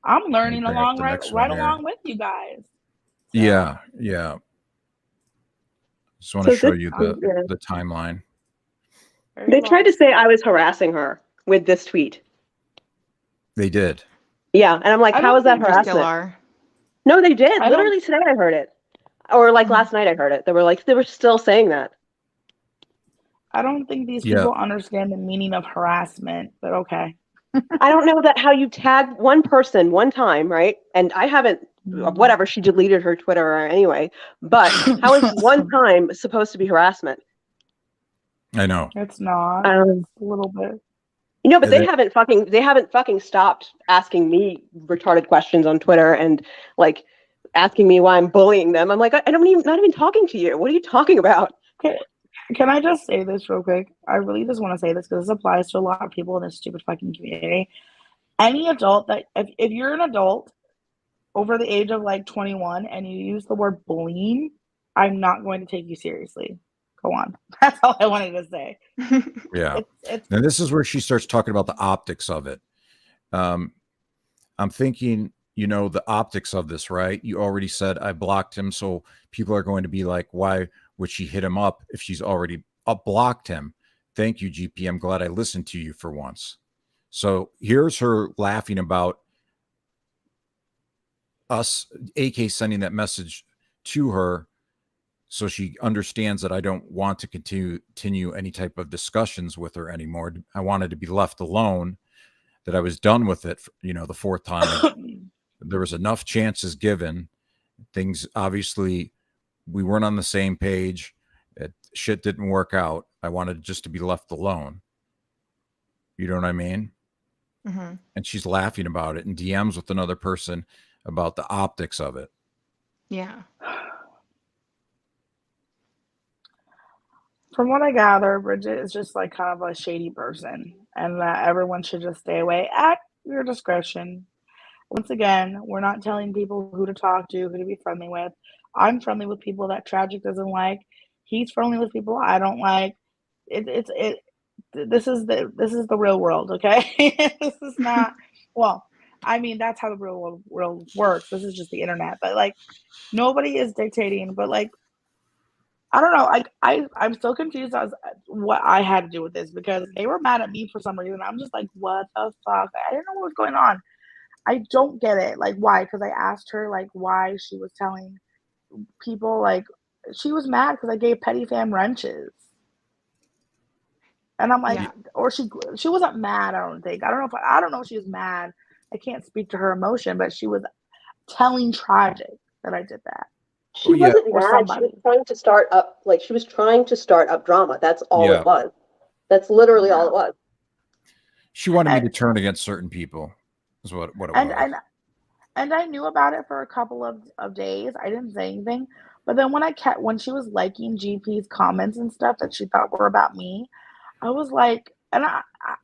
I'm learning along right along with you guys. So. Yeah. Just want to show you the timeline. They tried to say I was harassing her with this tweet. They did. Yeah, and I'm like, how is that harassment? Still are. No, they did. Literally today I heard it. Or like last night I heard it. They were still saying that. I don't think these people understand the meaning of harassment, but okay. I don't know that how you tag one person one time, right? And I haven't, whatever, she deleted her Twitter anyway. But how is one time supposed to be harassment? I know. It's not. It's a little bit. You know, but they haven't fucking stopped asking me retarded questions on Twitter and like asking me why I'm bullying them. I'm like, not even talking to you. What are you talking about? Okay. Can I just say this real quick? I really just want to say this because this applies to a lot of people in this stupid fucking community. Any adult that, if you're an adult over the age of like 21 and you use the word bullying, I'm not going to take you seriously. Go on. That's all I wanted to say. Yeah. And this is where she starts talking about the optics of it. I'm thinking, you know, the optics of this, right? You already said I blocked him. So people are going to be like, why would she hit him up if she's already blocked him? Thank you, GP. I'm glad I listened to you for once. So here's her laughing about us, AK sending that message to her so she understands that I don't want to continue any type of discussions with her anymore. I wanted to be left alone, that I was done with it, you know, the fourth time. There was enough chances given. Things, obviously, we weren't on the same page. Shit didn't work out. I wanted just to be left alone. You know what I mean? Mm-hmm. And she's laughing about it and DMs with another person about the optics of it. Yeah. From what I gather, Bridget is just like kind of a shady person and that everyone should just stay away at your discretion. once again, we're not telling people who to talk to, who to be friendly with. I'm friendly with people that Tragic doesn't like. He's friendly with people I don't like. This is the real world, okay? This is not, well, I mean, that's how the real world works. This is just the internet. But like nobody is dictating, but like I don't know. I'm so confused as what I had to do with this because they were mad at me for some reason. I'm just like, what the fuck? I didn't know what was going on. I don't get it. Like, why? Because I asked her like why she was telling people like she was mad because I gave Petty Fam wrenches, and I'm like, or she wasn't mad. I don't think. I don't know if she was mad. I can't speak to her emotion, but she was telling Tragic that I did that. She wasn't mad. She was trying to start up, like she was trying to start up drama. That's all it was. That's literally all it was. She wanted me to turn against certain people. Is what it was. And I knew about it for a couple of days. I didn't say anything, but then when she was liking GP's comments and stuff that she thought were about me, I was like, and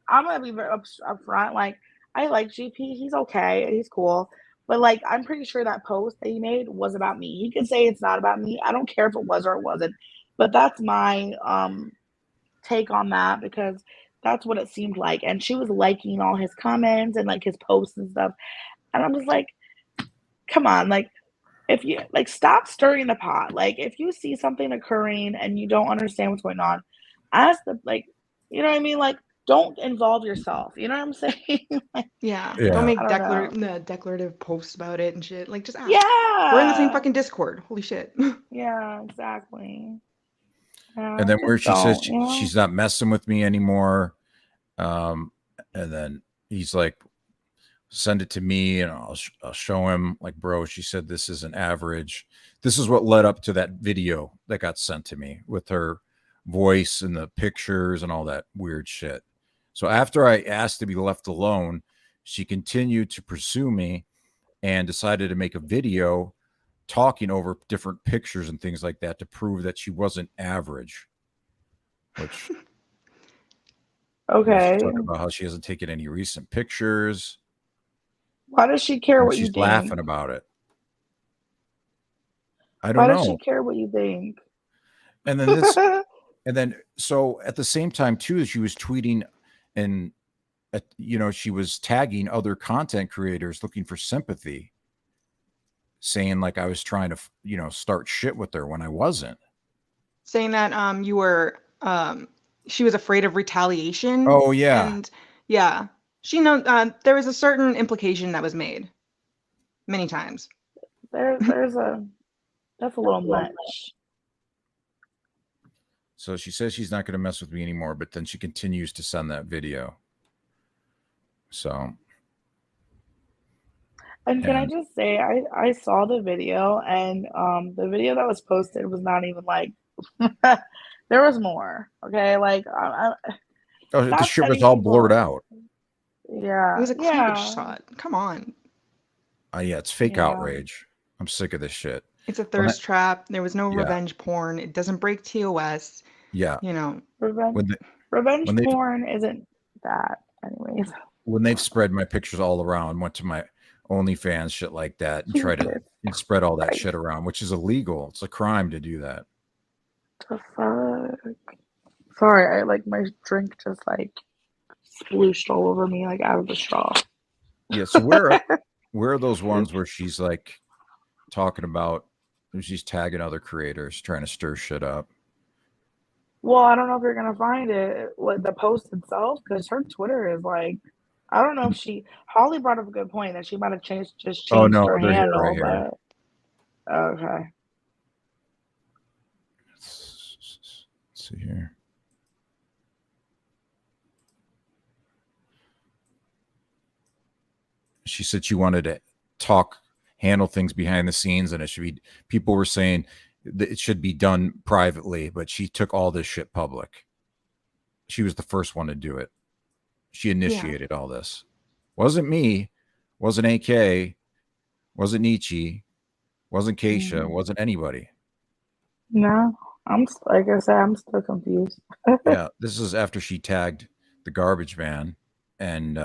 I'm gonna be very upfront. Like I like GP. He's okay. He's cool. But like, I'm pretty sure that post that he made was about me. He could say it's not about me. I don't care if it was or it wasn't. But that's my take on that because that's what it seemed like. And she was liking all his comments and like his posts and stuff. And I'm just like, come on, like if you like stop stirring the pot. Like if you see something occurring and you don't understand what's going on, ask the like, you know what I mean? Like don't involve yourself. You know what I'm saying? Like, don't make declarative posts about it and shit. Like just ask. Yeah. We're in the same fucking Discord. Holy shit. Yeah, exactly. And then where she says she's not messing with me anymore. And then he's like, send it to me and I'll show him. Like, bro, she said this isn't average. This is what led up to that video that got sent to me with her voice and the pictures and all that weird shit. So after I asked to be left alone, she continued to pursue me and decided to make a video talking over different pictures and things like that to prove that she wasn't average. Which okay, talking about how she hasn't taken any recent pictures. Why does she care what you think? She's laughing about it. I don't know. Why does she care what you think? And then this, and then so at the same time too, she was tweeting and she was tagging other content creators looking for sympathy, saying like I was trying to start shit with her when I wasn't. Saying that you were she was afraid of retaliation. Oh yeah. And yeah. She knows there was a certain implication that was made many times. That's a little much. So she says she's not going to mess with me anymore, but then she continues to send that video. So. And can I just say, I saw the video and the video that was posted was not even like, there was more. Okay. Like, the shit was all blurred out. Yeah. It was a cleavage shot. Come on. Yeah, it's fake outrage. I'm sick of this shit. It's a thirst trap. There was no revenge porn. It doesn't break TOS. Yeah. Revenge porn isn't that anyways. When they've spread my pictures all around, went to my OnlyFans, shit like that, and try to spread all that shit around, which is illegal. It's a crime to do that. The fuck? Sorry, my drink just splooshed all over me out of the straw. Yeah, so where are those ones where she's talking about she's tagging other creators trying to stir shit up? Well, I don't know if you're gonna find it the post itself because her Twitter is I don't know if Holly brought up a good point that she might have changed her handle, right but okay. Let's see here. She said she wanted to handle things behind the scenes, and people were saying that it should be done privately, but she took all this shit public. She was the first one to do it. She initiated all this. Wasn't me, wasn't AK, wasn't Neechie, wasn't Keisha, wasn't anybody. No, I'm still confused. Yeah, this is after she tagged the garbage man and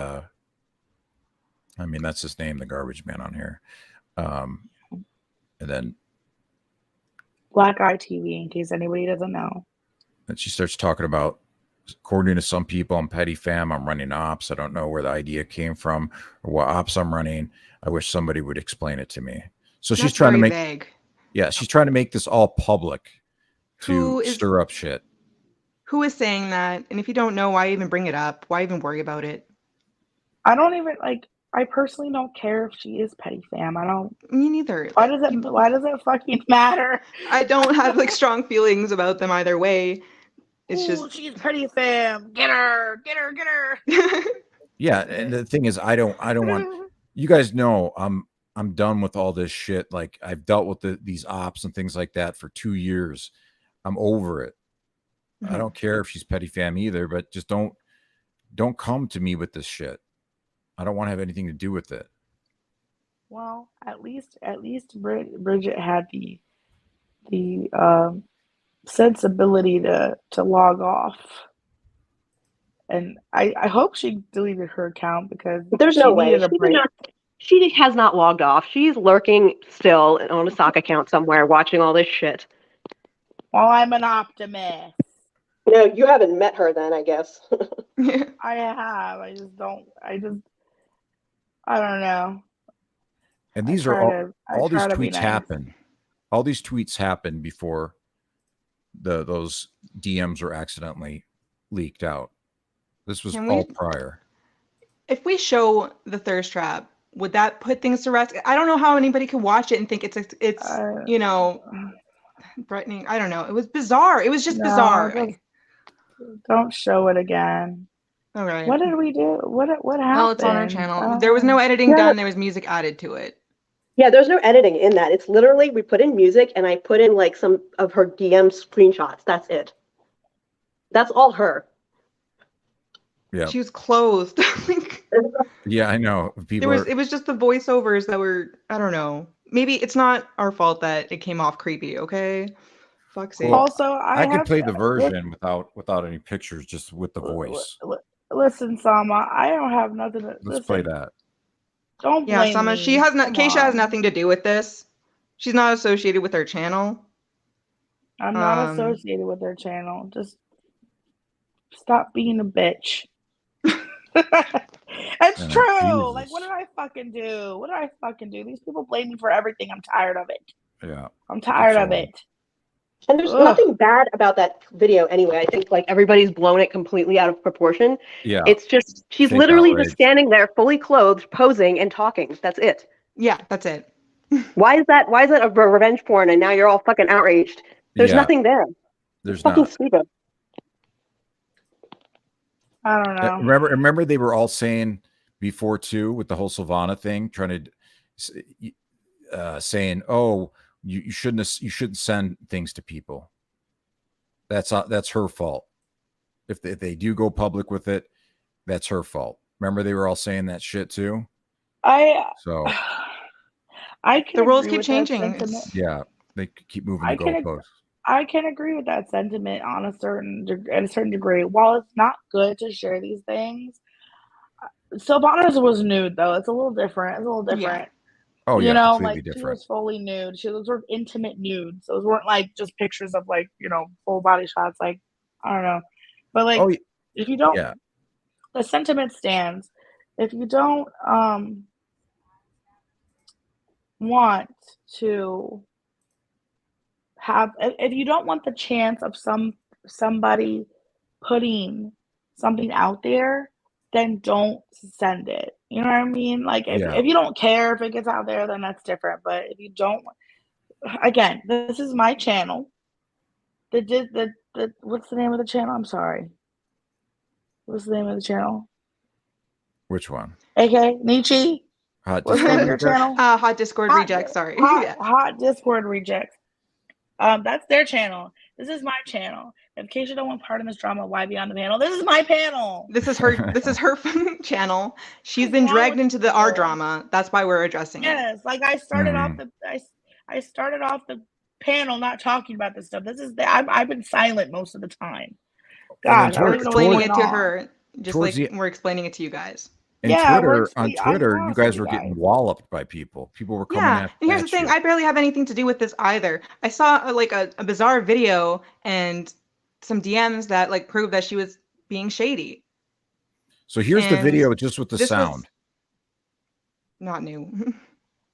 I mean, that's his name, the garbage man on here. And then Black Eye TV, in case anybody doesn't know. And she starts talking about, according to some people, I'm petty fam, I'm running ops. I don't know where the idea came from or what ops I'm running. I wish somebody would explain it to me. So she's trying to make vague. Yeah, she's trying to make this all public to stir up shit. Who is saying that? And if you don't know, why even bring it up? Why even worry about it? I don't even I personally don't care if she is petty fam. I don't. Me neither. Why does it fucking matter? I don't have strong feelings about them either way. It's just she's petty fam. Get her. Yeah, and the thing is, I don't want. You guys know I'm done with all this shit. Like, I've dealt with these ops and things like that for 2 years. I'm over it. I don't care if she's petty fam either, but just don't come to me with this shit. I don't want to have anything to do with it. Well, at least Bridget had the sensibility to log off, and I hope she deleted her account because there's no way she has not logged off. She's lurking still on a sock account somewhere, watching all this shit. Well, I'm an optimist. No, you haven't met her then, I guess. I have. I don't know. And these are all these tweets happen. All these tweets happen before those DMs were accidentally leaked out. This was all prior. If we show the thirst trap, would that put things to rest? I don't know how anybody could watch it and think it's threatening. I don't know. It was bizarre. It was just bizarre. Don't show it again. All right. What did we do? What happened? Well, it's on our channel. There was no editing done. There was music added to it. Yeah, there's no editing in that. It's literally, we put in music and I put in some of her DM screenshots. That's it. That's all her. Yeah. She was clothed. Yeah, I know. It was just the voiceovers that were, I don't know. Maybe it's not our fault that it came off creepy, okay? Fuck's sake. Also, I could play the version without any pictures, just with the voice. Listen, Sama, I don't have nothing to Let's play that. Don't blame Sama, me. Keisha has nothing to do with this. She's not associated with her channel. I'm not associated with her channel. Just stop being a bitch. It's true. Jesus. What did I fucking do? These people blame me for everything. I'm tired of it. Yeah. I'm tired of it. And there's nothing bad about that video anyway. I think everybody's blown it completely out of proportion. Yeah. It's just she's literally just standing there fully clothed, posing and talking. That's it. Yeah, that's it. Why is that a revenge porn and now you're all fucking outraged? There's nothing there. There's fucking stupid. I don't know. Remember they were all saying before too with the whole Sylvana thing, trying to saying, "Oh, you shouldn't send things to people." That's her fault. If they do go public with it, that's her fault. Remember they were all saying that shit too. The rules keep changing. Yeah, they keep moving the goalposts. I can agree with that sentiment at a certain degree. While it's not good to share these things, Sylvana's was nude though. It's a little different. Yeah. Oh yeah, completely different. She was fully nude. She was sort of intimate nude. So those weren't just pictures of full body shots. I don't know, but if you don't, the sentiment stands. If you don't want to if you don't want the chance of somebody putting something out there, then don't send it. You know what I mean? If you don't care if it gets out there, then that's different. But if you don't, again, this is my channel. What's the name of the channel? I'm sorry. What's the name of the channel? Which one? Okay, Neechie. What's the name of your channel? Hot Discord Rejects. Sorry. Hot Discord Rejects. That's their channel. This is my channel. If Keisha don't want part in this drama, why be on the panel? This is my panel. This is her channel. She's been dragged into our drama. That's why we're addressing it. Yes, I started off the panel not talking about this stuff. I've been silent most of the time. God, we're explaining it to her, just we're explaining it to you guys. And on Twitter, you guys were getting walloped by people. People were coming after and here's the thing: I barely have anything to do with this either. I saw a bizarre video and some DMs that like proved that she was being shady. So here's the video just with the sound. Not new.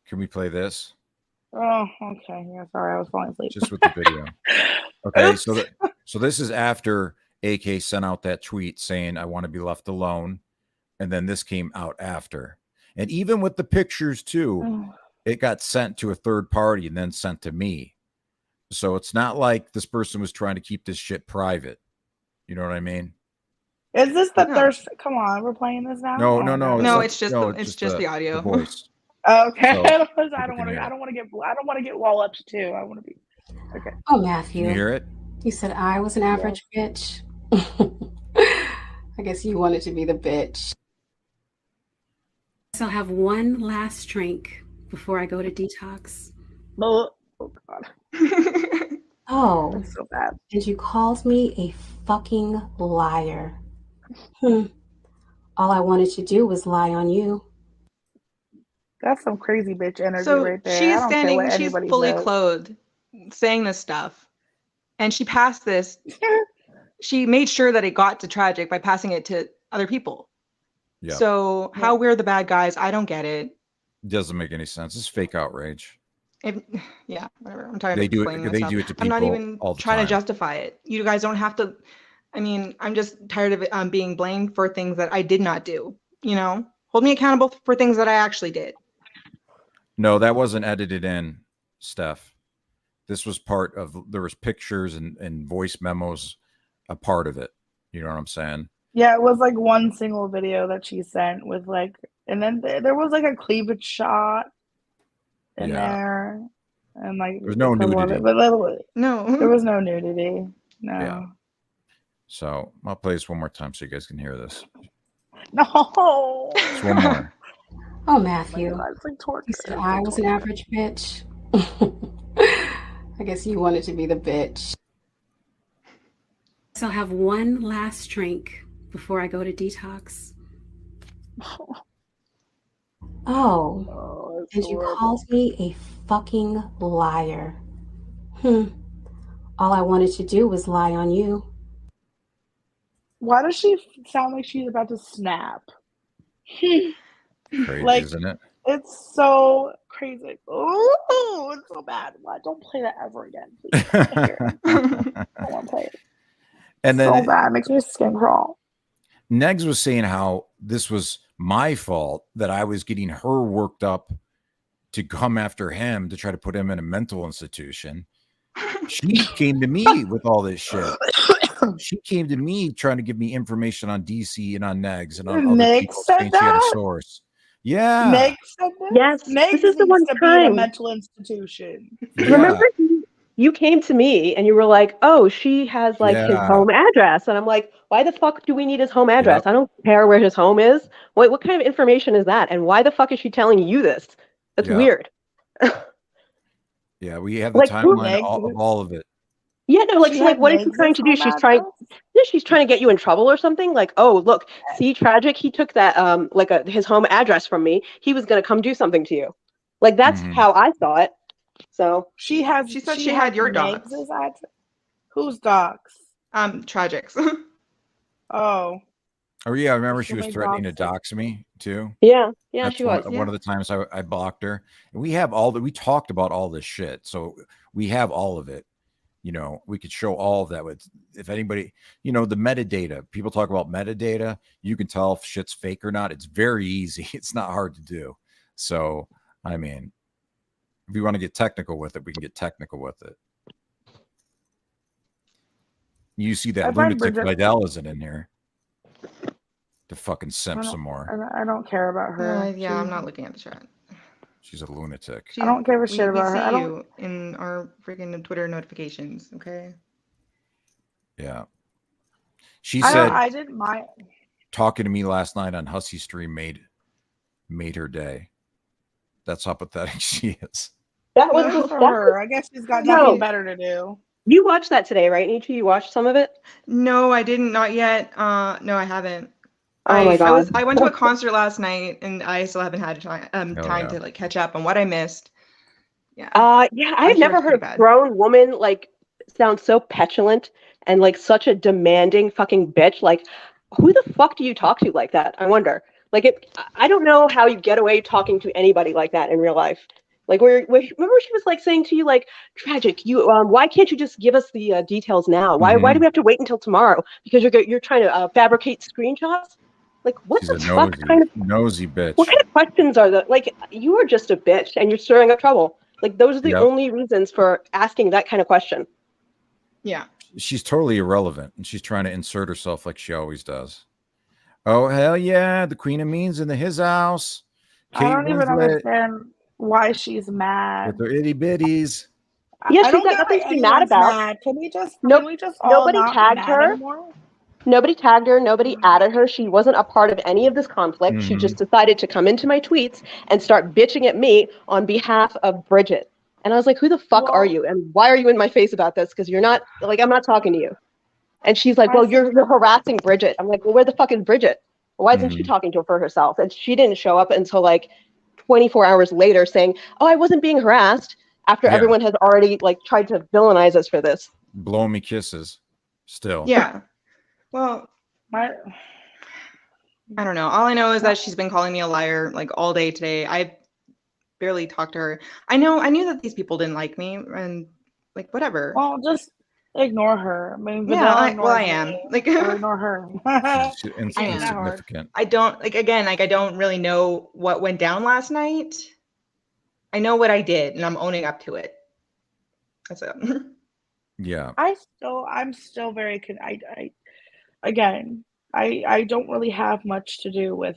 Can we play this? Oh, okay. Yeah, sorry, I was falling asleep. Just with the video. Okay, so this is after AK sent out that tweet saying, "I want to be left alone." And then this came out after. And even with the pictures too, it got sent to a third party and then sent to me. So it's not like this person was trying to keep this shit private. You know what I mean? Is this the thirst? Come on, we're playing this now. No, it's just the audio. The voice. Okay. So, I don't want to get walloped too. I want to be okay. Oh, Matthew. Can you hear it? You said I was an average bitch. I guess you wanted to be the bitch. So I'll have one last drink before I go to detox. Oh God. Oh, that's so bad. And you called me a fucking liar. All I wanted to do was lie on you. That's some crazy bitch energy so right there. She's standing, she's fully clothed, saying this stuff. And she passed this. She made sure that it got to Tragic by passing it to other people. Yeah. So how we're the bad guys, I don't get it. Doesn't make any sense. It's fake outrage. Whatever. I'm tired they of do explaining it. They myself. do it to people. I'm not even trying to justify it. You guys don't have to. I mean, I'm just tired of it being blamed for things that I did not do. You know, hold me accountable for things that I actually did. No, that wasn't edited in, Steph. This was part of. There was pictures and voice memos, a part of it. You know what I'm saying? Yeah, it was like one single video that she sent with like, and then there was like a cleavage shot in there, and like there's no nudity. No, there was no nudity. No. Yeah. So I'll play this one more time so you guys can hear this. No. Just one more. Oh, Matthew. Oh God, it's like torture. You said I was an average bitch. I guess you wanted to be the bitch. So I'll have one last drink before I go to detox. Oh, and you called me a fucking liar. All I wanted to do was lie on you. Why does she sound like she's about to snap? Crazy, like, isn't it? It's so crazy. Oh, it's so bad. Why? Don't play that ever again, please. I don't want to play it. And then so bad. It makes my skin crawl. Negs was saying how this was my fault, that I was getting her worked up to come after him to try to put him in a mental institution. She came to me with all this shit. She came to me trying to give me information on DC and on Negs and on other people saying she had a source. Yeah. Negs said this? Yes. Negs this is the one to be in a mental institution. Yeah. Remember you came to me and you were like, oh, she has like his home address. And I'm like, why the fuck do we need his home address? I don't care where his home is. What kind of information is that? And why the fuck is she telling you this? That's weird. Yeah, we have the timeline of all of it. Yeah, no, like, so like, what is she trying to do? She's trying to get you in trouble or something. Like, oh, look, see, Tragic, he took that his home address from me. He was gonna come do something to you. Like, that's how I saw it. So she said she had your docs. Whose docs? Tragic's. Oh yeah, I remember she was threatening to dox me too. Yeah, that's she was. One of the times I blocked her. And we have we talked about all this shit, so we have all of it. You know, we could show all of that with, if anybody, you know, the metadata. People talk about metadata. You can tell if shit's fake or not. It's very easy. It's not hard to do. So, I mean, if we want to get technical with it, we can get technical with it. You see that lunatic Vidal isn't in here to fucking simp some more. I don't care about her. Yeah, I'm not looking at the chat. She's a lunatic. I don't give a shit about her. I see you in our freaking Twitter notifications, okay? Yeah. She said I didn't mind talking to me last night on Hussy Stream made her day. That's how pathetic she is. That was for her. I guess she's got nothing better to do. You watched that today, right, Neechie? You watched some of it? No, I didn't. Not yet. No, I haven't. Oh my God. I went to a concert last night, and I still haven't had time to like catch up on what I missed. Yeah. Yeah, I've never heard a grown woman like sound so petulant and like such a demanding fucking bitch. Like, who the fuck do you talk to like that? I wonder. Like, I don't know how you get away talking to anybody like that in real life. Like, remember she was like saying to you, like, tragic. You, why can't you just give us the details now? Why do we have to wait until tomorrow? Because you're trying to fabricate screenshots. Like, what She's the a fuck kind of nosy bitch. What kind of questions are that? Like, you are just a bitch and you're stirring up trouble. Like, those are the only reasons for asking that kind of question. Yeah. She's totally irrelevant, and she's trying to insert herself like she always does. Oh, hell yeah, the Queen of Means in his house. I don't even understand why she's mad. With her itty bitties. Yeah, she's got nothing to be mad about. Mad. Can we just all not tagged be mad her anymore? Nobody tagged her. Nobody added her. She wasn't a part of any of this conflict. She just decided to come into my tweets and start bitching at me on behalf of Bridget. And I was like, who the fuck are you? And why are you in my face about this? Because you're not, like, I'm not talking to you. And she's like, well, you're harassing Bridget. I'm like, well, where the fuck is Bridget? Why isn't she talking to her for herself? And she didn't show up until like 24 hours later saying, oh, I wasn't being harassed, after everyone has already like tried to villainize us for this. Blow me kisses still. Yeah. Well, I don't know. All I know is that she's been calling me a liar like all day today. I barely talked to her. I knew that these people didn't like me, and like whatever. Well, just ignore her. I mean, I am. Like, ignore her. Insignificant. I don't really know what went down last night. I know what I did, and I'm owning up to it. That's it. Yeah. I'm still very I don't really have much to do with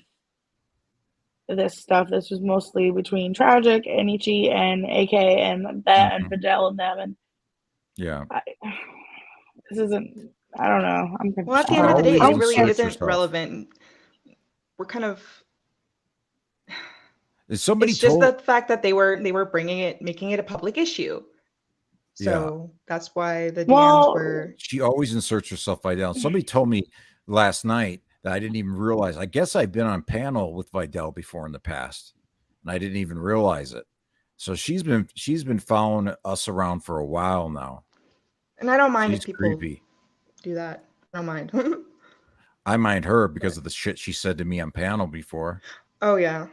this stuff. This was mostly between Tragic and Neechie and AK and that and Vidal and them, and this isn't. I don't know. Well, at the end of the day, it really isn't relevant. We're kind of. It's just the fact that they were making it a public issue. So that's why the DMs were. She always inserts herself Vidal. Somebody told me last night that I didn't even realize. I guess I've been on panel with Vidal before in the past, and I didn't even realize it. So she's been following us around for a while now. And I don't mind if people do that. I don't mind. I mind her because of the shit she said to me on panel before. Oh yeah.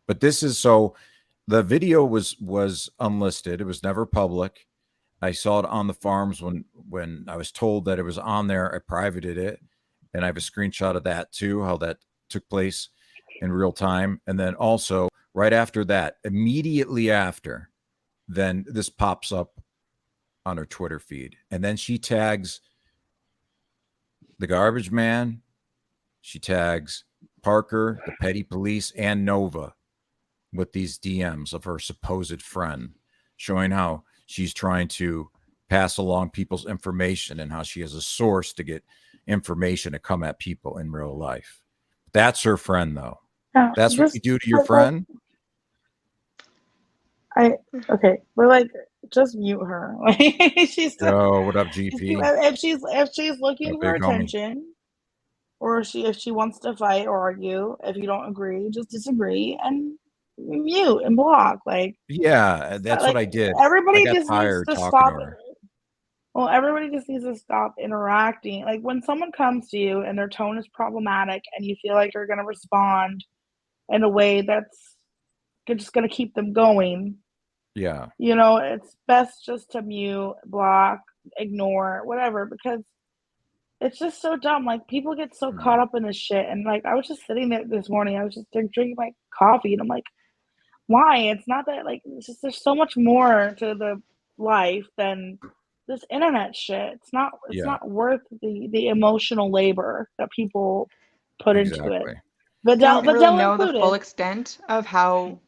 But this is the video was unlisted. It was never public. I saw it on the farms when I was told that it was on there. I privated it, and I have a screenshot of that too, how that took place in real time. And then also right after that, immediately after, then this pops up on her Twitter feed. And then she tags the garbage man. She tags Parker, the petty police, and Nova with these DMs of her supposed friend, showing how she's trying to pass along people's information and how she has a source to get information to come at people in real life. That's her friend, though. That's what you do to your friend. We're like, just mute her. She's what up, GP? If she's looking for attention, or if she wants to fight or argue, if you don't agree, just disagree and mute and block. Like, yeah, that's what I did. Everybody just needs to stop. Well, everybody just needs to stop interacting. Like, when someone comes to you and their tone is problematic and you feel like you're going to respond in a way that's just going to keep them going. Yeah. You know, it's best just to mute, block, ignore, whatever, because it's just so dumb. Like, people get so caught up in this shit. And like, I was just sitting there this morning, I was just drinking my coffee, and I'm like, why? It's not that, like, it's just, there's so much more to the life than this internet shit. It's not worth the emotional labor that people put into it. But I don't really know the full extent of how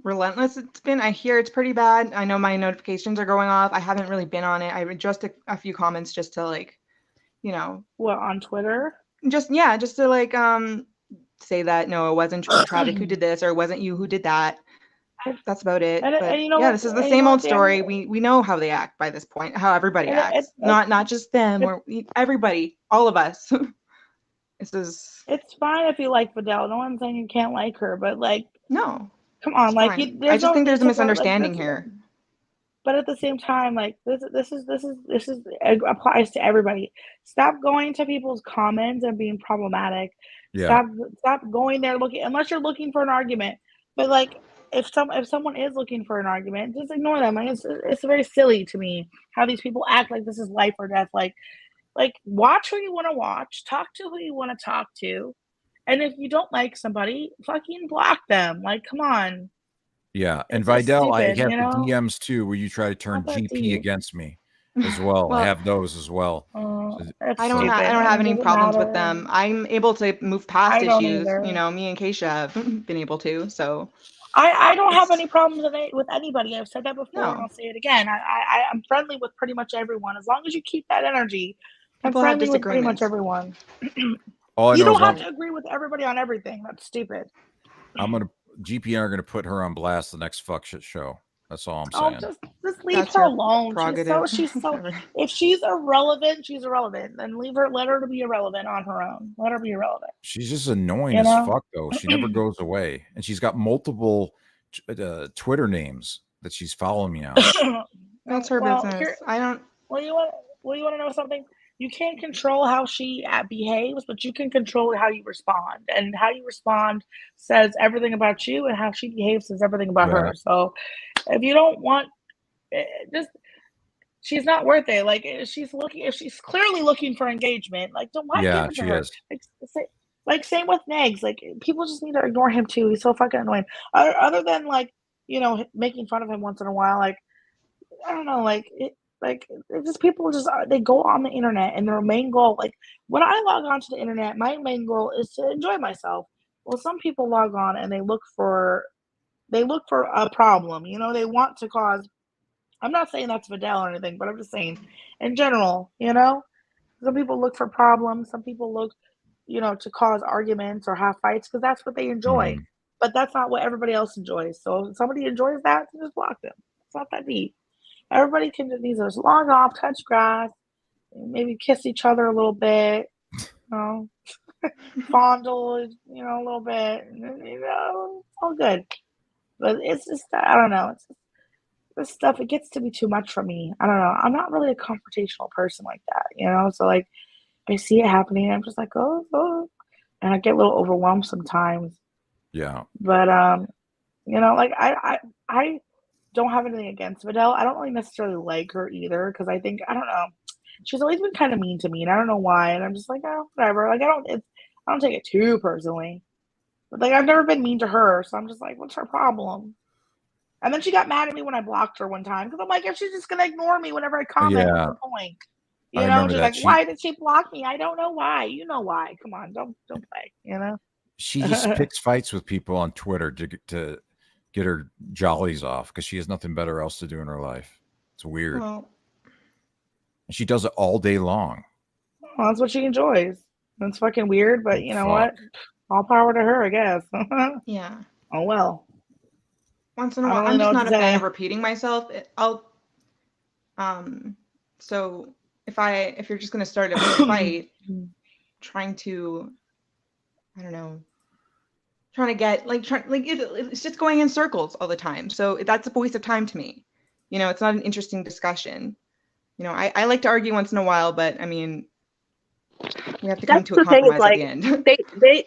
relentless it's been. I hear it's pretty bad. I know my notifications are going off. I haven't really been on it. I adjusted a few comments just to, like, you know, what, on Twitter? Just to like say that no, it wasn't Tragic who did this, or it wasn't you who did that. That's about it. And you know, yeah, this is the same old story. We know how they act by this point, how everybody acts. Not just them, or everybody, all of us. It's fine if you like Vidal. No one's saying you can't like her, but like, no, come on, like, I just think there's a misunderstanding here. But at the same time, like this applies to everybody. Stop going to people's comments and being problematic. Yeah. Stop going there looking unless you're looking for an argument. But like if someone is looking for an argument, just ignore them. Like, it's very silly to me how these people act like this is life or death. Like watch who you want to watch, talk to who you want to talk to, and if you don't like somebody, fucking block them. Like, come on. Yeah, and Vidal, I have the DMs too, where you try to turn GP against me as well. Well, I have those as well. I don't have any problems with them. I'm able to move past issues. You know, me and Keisha have been able to. So I don't have any problems with anybody. I've said that before, and I'll say it again. I'm friendly with pretty much everyone as long as you keep that energy. I'm friendly with pretty much everyone. You don't have to agree with everybody on everything. That's stupid. GP are gonna put her on blast the next fuck shit show. That's all I'm saying. Just leave her alone. She's so if she's irrelevant, she's irrelevant. Then leave her. Let her to be irrelevant on her own. Let her be irrelevant. She's just annoying as fuck though. She never goes away, and she's got multiple Twitter names that she's following me on. That's her business. I don't. Well, you want to know something? You can't control how she behaves, but you can control how you respond. And how you respond says everything about you, and how she behaves says everything about her. So if you don't want, she's not worth it. Like, if she's clearly looking for engagement, like, don't give it to her. Like, same with Negs. Like, people just need to ignore him too. He's so fucking annoying. Other than, like, making fun of him once in a while, like, I don't know, it's just people they go on the internet and their main goal, like when I log onto the internet, my main goal is to enjoy myself. Well, some people log on and they look for a problem. They want to cause. I'm not saying that's Vidal or anything, but I'm just saying in general. Some people look for problems. Some people look, to cause arguments or have fights because that's what they enjoy. But that's not what everybody else enjoys. So if somebody enjoys that, just block them. It's not that deep. Everybody can just log off, touch grass, maybe kiss each other a little bit, fondle, a little bit, it's all good. But it's just, I don't know. It's just, this stuff, it gets to be too much for me. I don't know. I'm not really a confrontational person like that, So, like, I see it happening, and I'm just like, oh. And I get a little overwhelmed sometimes. Yeah. But, like, I don't have anything against Vidal. I don't really necessarily like her either because I think, I don't know, she's always been kind of mean to me, and I don't know why. And I'm just like, oh, whatever. Like, I don't take it too personally. But like, I've never been mean to her, so I'm just like, what's her problem? And then she got mad at me when I blocked her one time because I'm like, if she's just gonna ignore me whenever I comment, what's the point? She's like, why did she block me? I don't know why. You know why? Come on, don't play. She just picks fights with people on Twitter to get her jollies off because she has nothing better else to do in her life. It's weird. And she does it all day long. Well, that's what she enjoys. That's fucking weird, but you know what? All power to her, I guess. Yeah. Oh well. Once in a while, I'm just not a fan of repeating myself. So if you're just gonna start a fight, trying to get it's just going in circles all the time. So that's a waste of time to me. It's not an interesting discussion. I like to argue once in a while, but I mean, we have to come to a compromise at the end.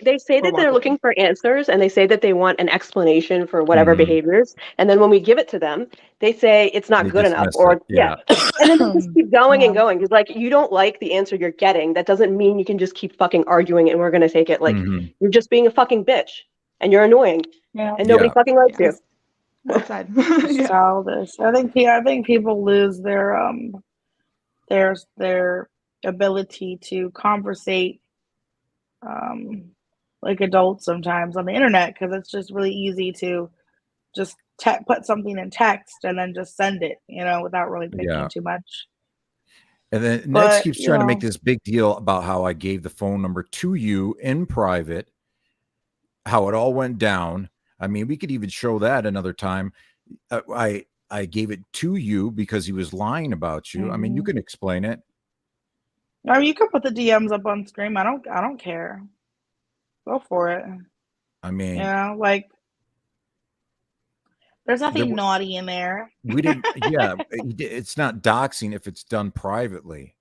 They say that they're looking for answers, and they say that they want an explanation for whatever behaviors. And then when we give it to them, they say it's not good enough, or and then they just keep going and going. Because like, you don't like the answer you're getting, that doesn't mean you can just keep fucking arguing and we're gonna take it like you're just being a fucking bitch and you're annoying, and nobody fucking likes you. Well said. Childish. I think people lose their ability to conversate like adults sometimes on the internet because it's just really easy to just put something in text and then just send it, without really thinking too much. And then Next keeps trying to make this big deal about how I gave the phone number to you in private, how it all went down. I mean, we could even show that another time. I gave it to you because he was lying about you. I mean, you can explain it. No, you can put the DMs up on screen. I don't care. Go for it. I mean, like there's nothing naughty in there. We didn't. Yeah, it's not doxing if it's done privately.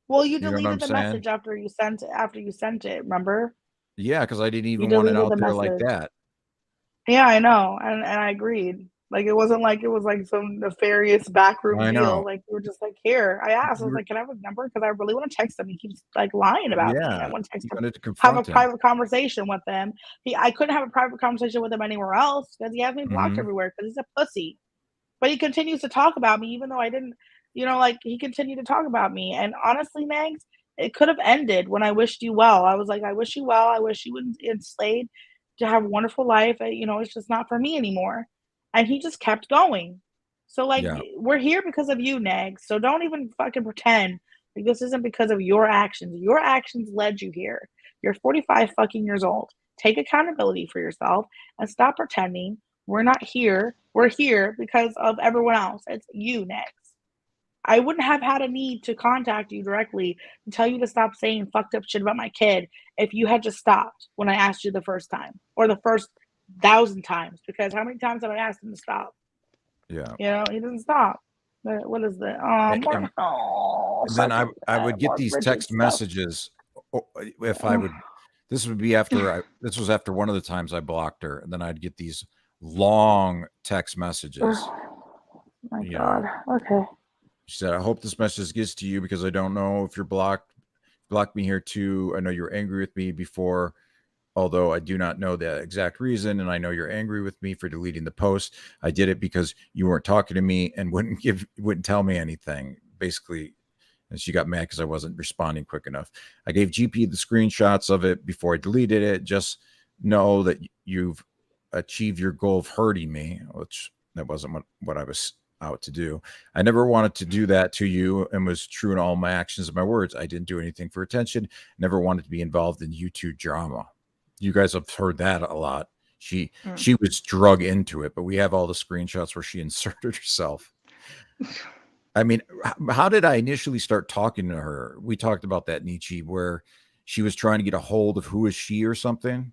Well, you deleted the message after you sent it. Remember? Yeah, because I didn't even want it out there like that. Yeah, I know, and I agreed. Like it wasn't like it was like some nefarious backroom deal. Like we were just like, here. I asked, I was like, can I have his number? Because I really want to text him. He keeps like lying about me. I want to text him. Have a private conversation with him. I couldn't have a private conversation with him anywhere else because he has me blocked everywhere because he's a pussy. But he continues to talk about me, even though I didn't. Like he continued to talk about me. And honestly, Megs, it could have ended when I wished you well. I was like, I wish you well. I wish you wouldn't enslaved to have a wonderful life. It's just not for me anymore. And he just kept going. So like we're here because of you, Nags. So don't even fucking pretend like this isn't because of your actions. Your actions led you here. You're 45 fucking years old. Take accountability for yourself and stop pretending we're not here. We're here because of everyone else. It's you, Nags. I wouldn't have had a need to contact you directly and tell you to stop saying fucked up shit about my kid if you had just stopped when I asked you the first time or the first 1,000 times. Because how many times have I asked him to stop? Yeah. He doesn't stop. What is that? Then I would get these text messages if I would. This was after one of the times I blocked her, and then I'd get these long text messages. Oh my God. Okay. She said, I hope this message gets to you because I don't know if you're blocked me here too. I know you're angry with me before, although I do not know the exact reason. And I know you're angry with me for deleting the post. I did it because you weren't talking to me and wouldn't tell me anything, basically. And she got mad because I wasn't responding quick enough. I gave GP the screenshots of it before I deleted it. Just know that you've achieved your goal of hurting me, which that wasn't what I was out to do. I never wanted to do that to you and was true in all my actions and my words. I didn't do anything for attention. Never wanted to be involved in YouTube drama. You guys have heard that a lot. She was drug into it, but we have all the screenshots where she inserted herself. I mean, how did I initially start talking to her? We talked about that, Neechie, where she was trying to get a hold of who is she or something.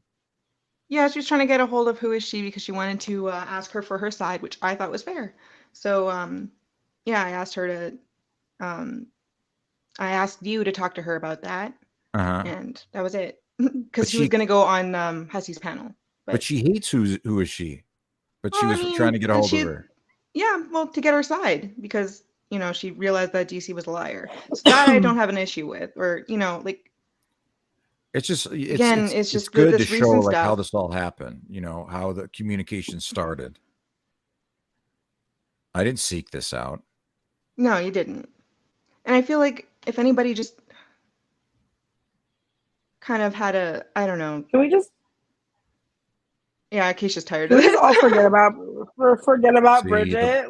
Yeah, she was trying to get a hold of who is she because she wanted to ask her for her side, which I thought was fair. So, yeah, I asked her to, I asked you to talk to her about that. And that was it. Because she was going to go on Hussey's panel. But she hates who is she. But she was trying to get a hold of her. Yeah, well, to get her side because, she realized that DC was a liar. So that I don't have an issue with. Or, like. It's just, it's just good to show like how this all happened. How the communication started. I didn't seek this out. No, you didn't. And I feel like if anybody just kind of had I don't know. Can we just? Yeah, Keisha's tired of this. All forget about Bridget.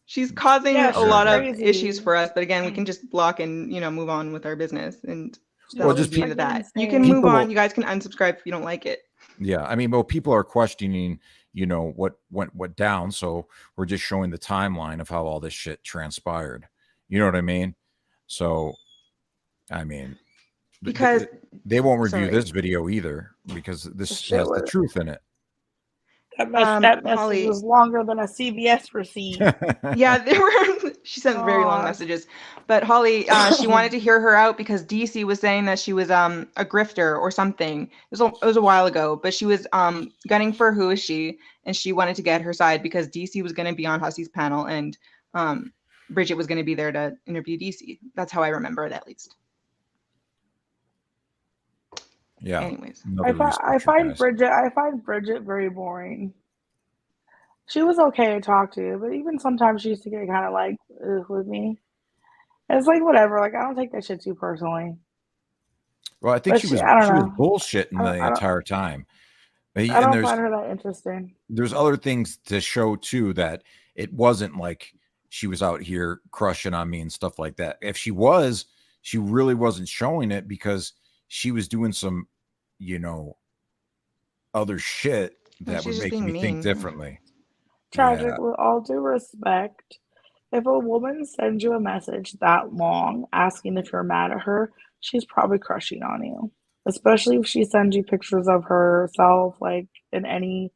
She's causing a lot of issues for us. But again, we can just block and move on with our business and just be into that. You can move on. You guys can unsubscribe if you don't like it. Yeah, I mean, well, people are questioning. What went down, so we're just showing the timeline of how all this shit transpired. You know what I mean? So, I mean, because they won't review this video either because this has the truth in it. That message was longer than a CVS receipt. Yeah, she sent very long messages. But Holly, she wanted to hear her out because DC was saying that she was a grifter or something. It was a while ago, but she was gunning for who is she, and she wanted to get her side because DC was going to be on Hussey's panel and Bridget was going to be there to interview DC. That's how I remember it, at least. Yeah. Anyways, I find Bridget very boring. She was okay to talk to, but even sometimes she used to get kind of like with me. It's like whatever. Like I don't take that shit too personally. Well, I think she was bullshitting the entire time. I don't find her that interesting. There's other things to show too that it wasn't like she was out here crushing on me and stuff like that. If she was, she really wasn't showing it because she was doing some, other shit that would make me think differently. Tragic, with all due respect, If a woman sends you a message that long asking if you're mad at her, she's probably crushing on you. Especially if she sends you pictures of herself, like in any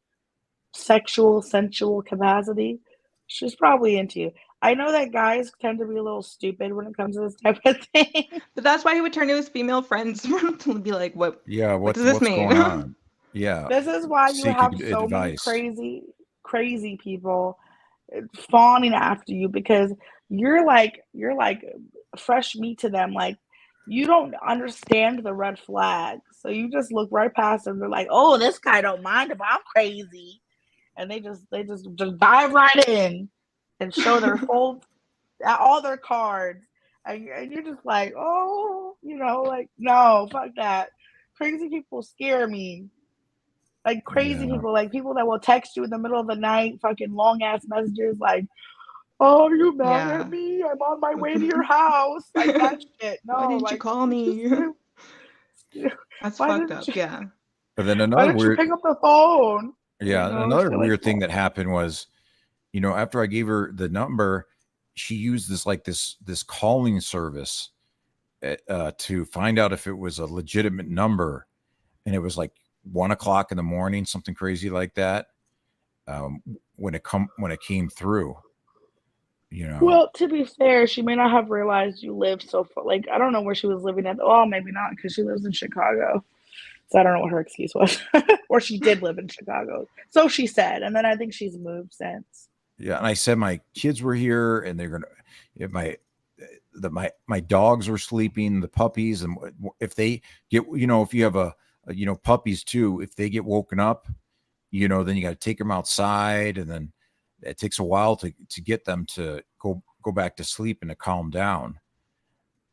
sexual, sensual capacity. She's probably into you. I know that guys tend to be a little stupid when it comes to this type of thing. But that's why he would turn to his female friends to be like, "What? Yeah, what does this mean?" going on? Yeah, This is why you have seeking so many advice. crazy people fawning after you because you're like fresh meat to them. Like you don't understand the red flag, so you just look right past them. They're like, "Oh, this guy don't mind if I'm crazy," and they just dive right in and show their full all their cards, and you're just like, "Oh, like no, fuck that." Crazy people scare me. Like crazy people, like people that will text you in the middle of the night, fucking long ass messages, like, "Oh, you mad at me? I'm on my way to your house." Like that shit. No, why didn't you call me? That's fucked up. Yeah. But then why didn't you pick up the phone? Yeah, another weird thing that happened was, after I gave her the number, she used this calling service to find out if it was a legitimate number, and it was like 1 o'clock in the morning, something crazy like that. When it came through, Well, to be fair, she may not have realized you lived so far. Like I don't know where she was living at. Well, maybe not because she lives in Chicago. So I don't know what her excuse was, or she did live in Chicago. So she said, and then I think she's moved since. Yeah, and I said my kids were here, and they're gonna. My dogs were sleeping, the puppies, and if they get, if you have puppies too, if they get woken up, then you got to take them outside, and then it takes a while to get them to go back to sleep and to calm down.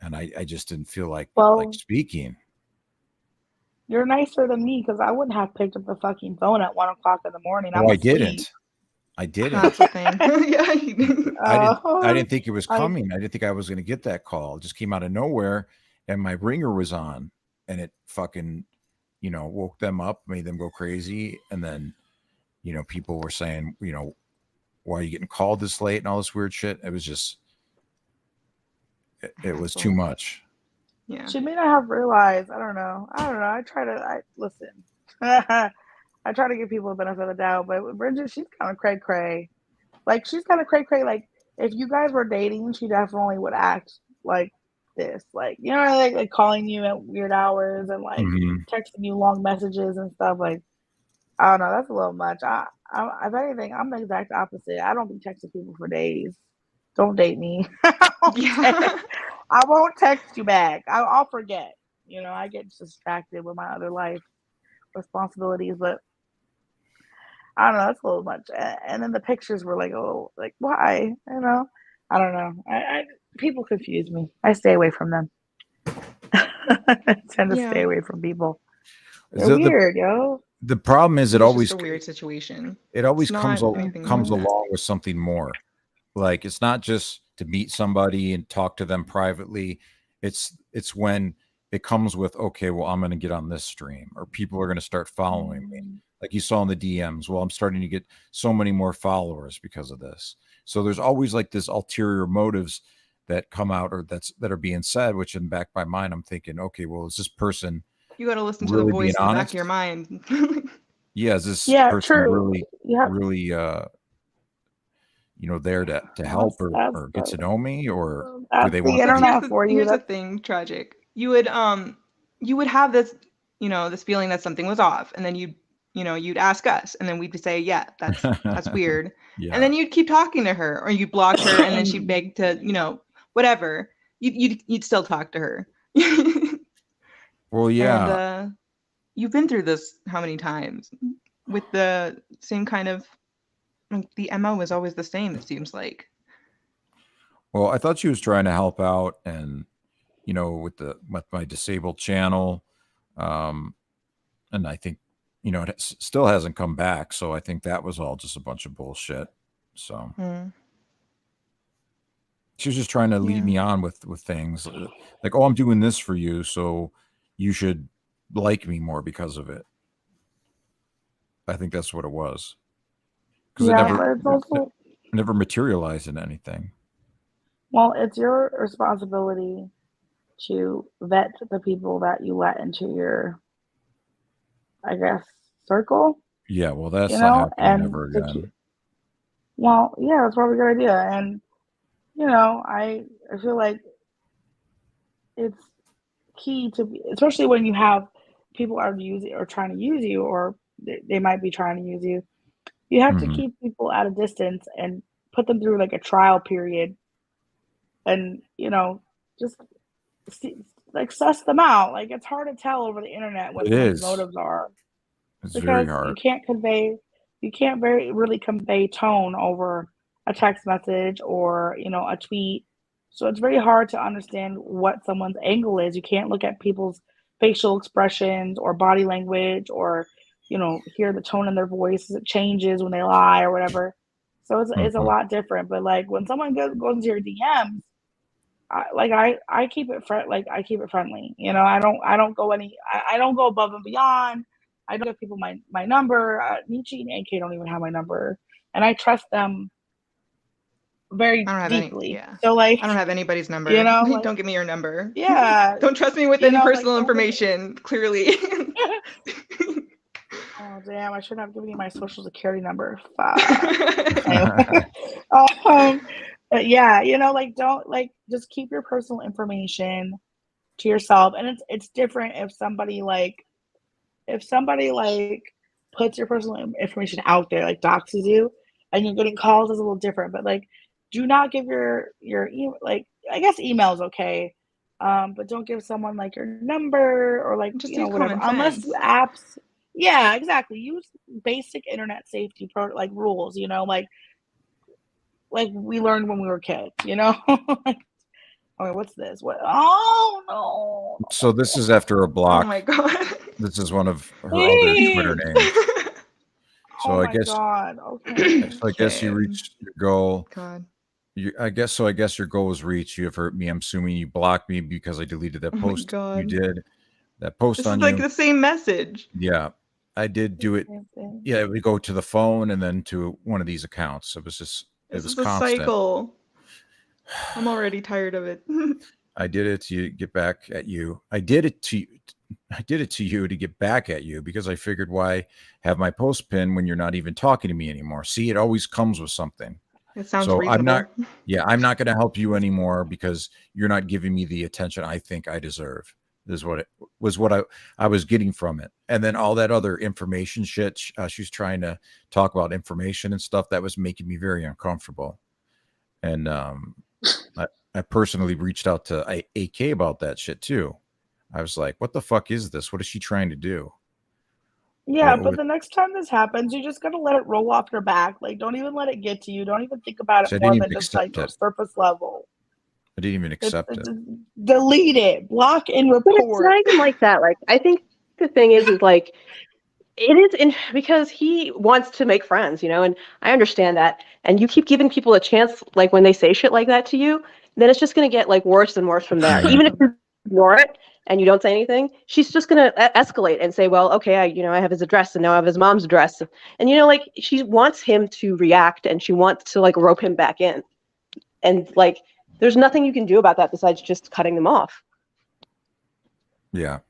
And I just didn't feel like speaking. You're nicer than me because I wouldn't have picked up the fucking phone at 1 o'clock in the morning. I didn't. That's the thing. Yeah, I didn't think it was coming. I didn't think I was going to get that call. It just came out of nowhere, and my ringer was on, and it fucking, woke them up, made them go crazy, and then, people were saying, why are you getting called this late and all this weird shit. It was just, it was too much. Yeah. She may not have realized. I don't know. Listen. I try to give people the benefit of the doubt, but Bridget, she's kind of cray-cray. Like, she's kind of cray-cray. Like, if you guys were dating, she definitely would act like this. Like, like calling you at weird hours and, like, texting you long messages and stuff. Like, I don't know. That's a little much. If anything, I'm the exact opposite. I don't be texting people for days. Don't date me. I won't text you back. I'll forget. I get distracted with my other life responsibilities, but I don't know. That's a little much. And then the pictures were like, oh, like why? I don't know. People confuse me. I stay away from them. I tend to stay away from people. They're weird, yo. The problem is, it's always a weird situation. It always comes along with something more. Like, it's not just to meet somebody and talk to them privately. It's when it comes with, okay, well, I'm going to get on this stream, or people are going to start following me. Like you saw in the DMs. Well, I'm starting to get so many more followers because of this. So there's always like this ulterior motives that come out, or that are being said, which in back of my mind, I'm thinking, okay, well, is this person, you got to listen to the voice in the back of your mind. Yeah, is this person really there to help or get to know me, or do they want to? Here's the thing, tragic. You would have this, this feeling that something was off, and then you'd ask us, and then we'd say, yeah, that's weird. And then you'd keep talking to her, or you'd block her, and then she'd beg to, whatever. You'd still talk to her. Well, yeah. And, you've been through this how many times with the same kind of, like, the MO is always the same, it seems like. Well, I thought she was trying to help out, and with my disabled channel, and I think it still hasn't come back, so I think that was all just a bunch of bullshit. So she was just trying to lead me on with things like, oh, I'm doing this for you, so you should like me more because of it. I think that's what it was. Because it never materialized in anything. Well, it's your responsibility to vet the people that you let into your, I guess, circle. Yeah, well, that's not happening and ever again. Well, yeah, that's probably a good idea. And I feel like it's key to, especially when you have people are using or trying to use you, or they might be trying to use you. You have to keep people at a distance and put them through like a trial period, and just like suss them out. Like, it's hard to tell over the internet what someone's motives are. It's very hard. You can't really convey tone over a text message or a tweet. So it's very hard to understand what someone's angle is. You can't look at people's facial expressions or body language, or hear the tone in their voice as it changes when they lie or whatever. So it's a lot different. But like when someone goes into your DMs, I keep it I keep it friendly. I don't go above and beyond. I don't give people my number. Neechie and AK don't even have my number, and I trust them very deeply. So like, I don't have anybody's number. Don't give me your number. Yeah. Don't trust me with any personal information. Clearly. Oh damn! I shouldn't have given you my social security number. Fuck. But yeah, don't just keep your personal information to yourself. And it's different if somebody puts your personal information out there, like doxes you, and you're getting calls, is a little different. But like, do not give your email. Like, I guess email is okay, but don't give someone like your number or like just whatever, unless apps. Yeah, exactly. Use basic internet safety rules. Like we learned when we were kids. Okay, what's this? What? Oh no! So this is after a block. Oh my god! This is one of her other Twitter names. So I guess. God. Okay. I guess you reached your goal. God. I guess your goal was reached. You have hurt me. I'm assuming you blocked me because I deleted that post. You did that post this on is you. like the same message. Yeah, I did do it. Yeah, we go to the phone and then to one of these accounts. It was constant. Cycle. I'm already tired of it. I did it to get back at you. I did it to you to get back at you because I figured, why have my post pin when you're not even talking to me anymore? See, it always comes with something. It sounds reasonable. I'm not going to help you anymore because you're not giving me the attention I think I deserve. This is what I was getting from it. And then all that other information shit, she's trying to talk about information and stuff that was making me very uncomfortable. And I personally reached out to AK about that shit too. I was like, what the fuck is this? What is she trying to do? Yeah, but the next time this happens, you just gotta let it roll off your back. Like, don't even let it get to you. Don't even think about it more than just like surface level. I didn't even accept it. Delete it. Block and report. But it's not even like that. Like, I think the thing is like, it is because he wants to make friends, and I understand that. And you keep giving people a chance, like when they say shit like that to you, then it's just going to get like worse and worse from there. Even if you ignore it and you don't say anything, she's just going to escalate and say, well, okay, I have his address and now I have his mom's address. And, like, she wants him to react and she wants to like rope him back in. And like, there's nothing you can do about that besides just cutting them off. Yeah.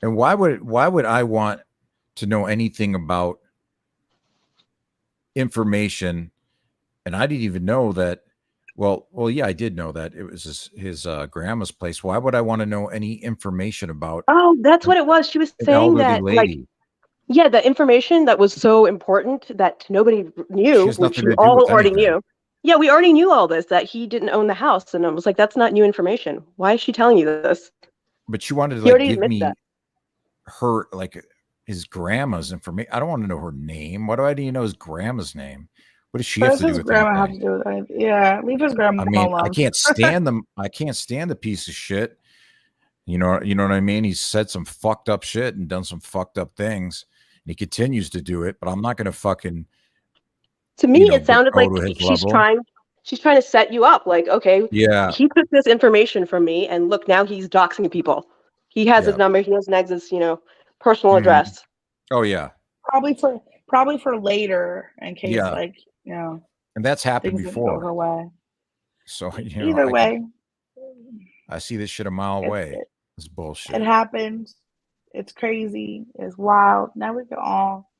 And why would I want to know anything about information? And I didn't even know that. Well, yeah, I did know that it was his grandma's place. Why would I want to know any information about? Oh, that's what it was. She was saying that, like, yeah, the information that was so important that nobody knew, which we all already knew. Yeah, we already knew all this, that he didn't own the house. And I was like, that's not new information. Why is she telling you this? But she wanted to give me her, like, his grandma's information. I don't want to know her name. Why do I need to know his grandma's name? What does she have to do with grandma have to do with it? Yeah, leave his grandma alone. I can't stand them. I can't stand the piece of shit. You know what I mean? He's said some fucked up shit and done some fucked up things. And he continues to do it, but I'm not going to fucking. To me, it sounded like she's trying to set you up. Like, okay, yeah, he took this information from me, and look, now he's doxing people. He has his number. He has Negs's, personal address. Oh yeah. Probably for later, in case and that's happened before. So, either way, I see this shit a mile away. It's bullshit. It happened. It's crazy. It's wild. Now we can all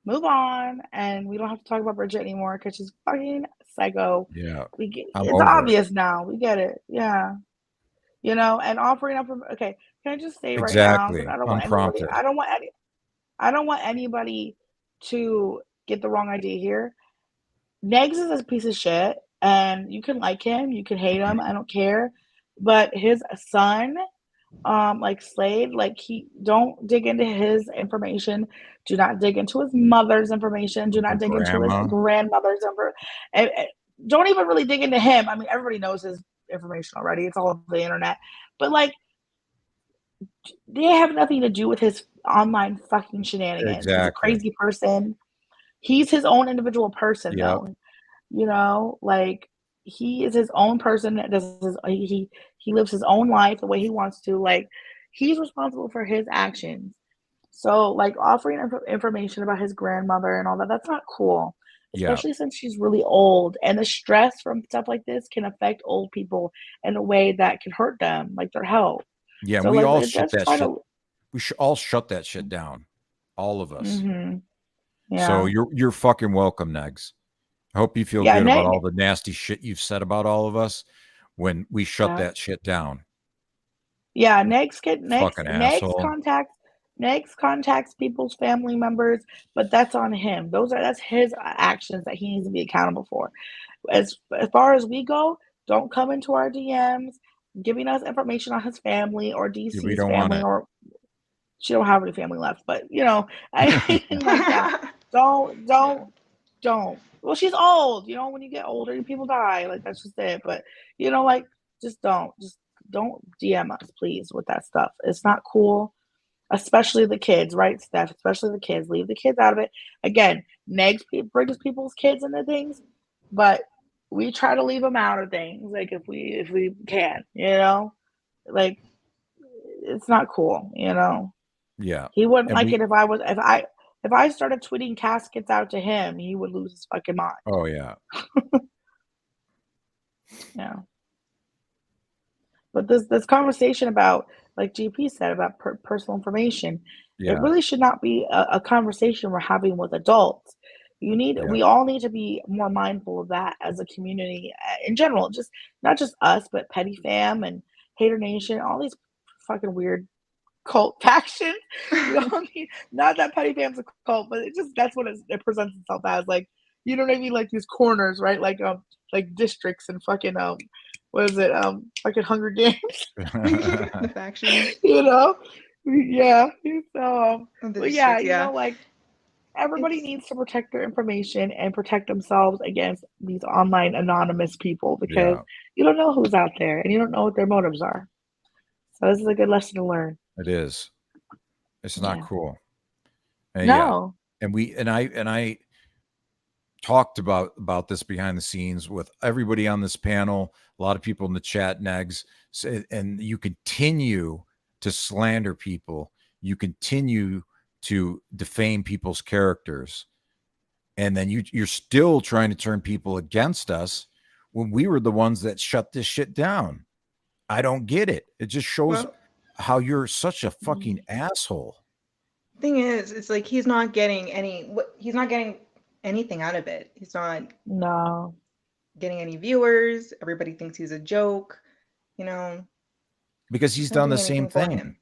move on, and we don't have to talk about Bridget anymore because she's fucking psycho. Yeah, it's obvious now. We get it. Yeah, and offering up. Okay, can I just say right now? I don't want anybody. I don't want anybody to get the wrong idea here. Negs is a piece of shit, and you can like him, you can hate him. I don't care, but his son. Like Slade, like don't dig into his information. Do not dig into his mother's information. Do not dig into his grandmother's information. Don't even really dig into him. I mean, everybody knows his information already. It's all over the internet. But like, they have nothing to do with his online fucking shenanigans. Exactly. He's a crazy person. He's his own individual person, though. Like he is his own person. He lives his own life the way he wants to. Like, he's responsible for his actions. So, like, offering information about his grandmother and all that, that's not cool. Especially since she's really old. And the stress from stuff like this can affect old people in a way that can hurt them, like their health. Yeah, so, we all shut that shit. We should all shut that shit down. All of us. Mm-hmm. Yeah. So you're fucking welcome, Negs. I hope you feel good about all the nasty shit you've said about all of us when we shut that shit down. Yeah, Negs contacts people's family members, but that's on him. That's his actions that he needs to be accountable for. As far as we go, don't come into our DMs giving us information on his family or DC's family, or she don't have any family left, but anything like that. Don't. Well, she's old. When you get older, people die. Like, that's just it. But like, just don't DM us, please, with that stuff. It's not cool. Especially the kids, right, Steph? Especially the kids. Leave the kids out of it. Again, Negs brings people's kids into things, but we try to leave them out of things, like if we can, like, it's not cool, Yeah. He wouldn't like it if I started tweeting caskets out to him, he would lose his fucking mind. Oh yeah. Yeah. But this conversation about, like GP said, about personal information, it really should not be a conversation we're having with adults. We all need to be more mindful of that as a community in general. Just not just us, but Petty Fam and Hater Nation, all these fucking weird cult factions. We all need, not that Petty Fam's a cult, but that's what it presents itself as. Like, you know what I mean? Like these corners, right? Like districts and fucking what is it? Fucking Hunger Games. The factions. Yeah. So, but yeah, like, everybody needs to protect their information and protect themselves against these online anonymous people, because you don't know who's out there and you don't know what their motives are. So this is a good lesson to learn. It is. It's not cool. And no. And I talked about this behind the scenes with everybody on this panel, a lot of people in the chat, Negs, and you continue to slander people. You continue to defame people's characters. And then you're still trying to turn people against us when we were the ones that shut this shit down. I don't get it. It just shows how you're such a fucking asshole. Thing is, it's like he's not getting anything out of it. He's not getting any viewers. Everybody thinks he's a joke, because he's done the same thing.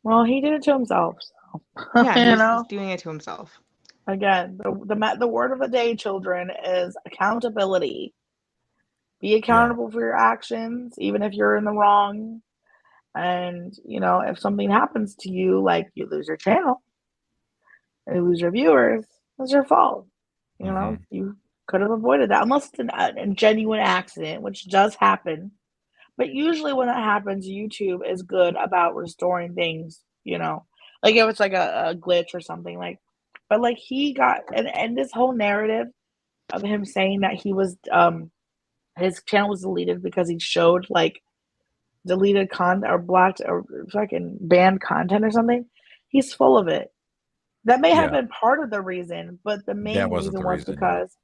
Well, he did it to himself. So. Yeah, he's doing it to himself. Again, the word of the day, children, is accountability. Be accountable for your actions, even if you're in the wrong. And, if something happens to you, like you lose your channel, you lose your viewers, it's your fault. You could have avoided that, unless it's a genuine accident, which does happen. But usually when that happens, YouTube is good about restoring things, like if it's like a glitch or something, like, but like he got, and this whole narrative of him saying that he was, his channel was deleted because he showed like deleted content or blocked or fucking banned content or something. He's full of it. That may have been part of the reason, but the main reason was because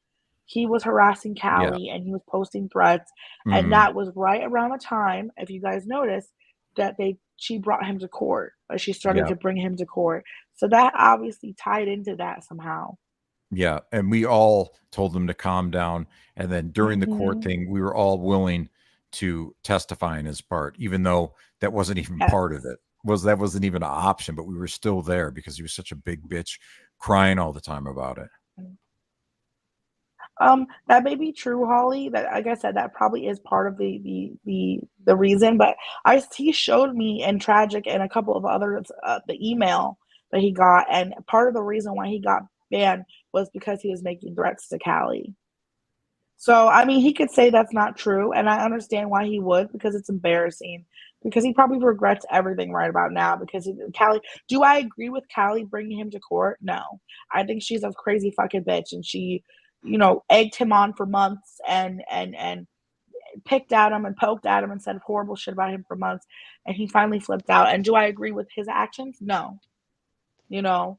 he was harassing Callie and he was posting threats. And that was right around the time, if you guys noticed, that she brought him to court. She started to bring him to court. So that obviously tied into that somehow. Yeah. And we all told them to calm down. And then during the court thing, we were all willing to testify in his part, even though that wasn't even part of it. That wasn't even an option, but we were still there because he was such a big bitch crying all the time about it. That may be true, Holly. That, like I said, that probably is part of the reason. But he showed me in Tragic and a couple of others the email that he got, and part of the reason why he got banned was because he was making threats to Callie. So I mean, he could say that's not true, and I understand why he would, because it's embarrassing. Because he probably regrets everything right about now. Because Callie, do I agree with Callie bringing him to court? No, I think she's a crazy fucking bitch, and she, egged him on for months and picked at him and poked at him and said horrible shit about him for months, and he finally flipped out. And do I agree with his actions? No.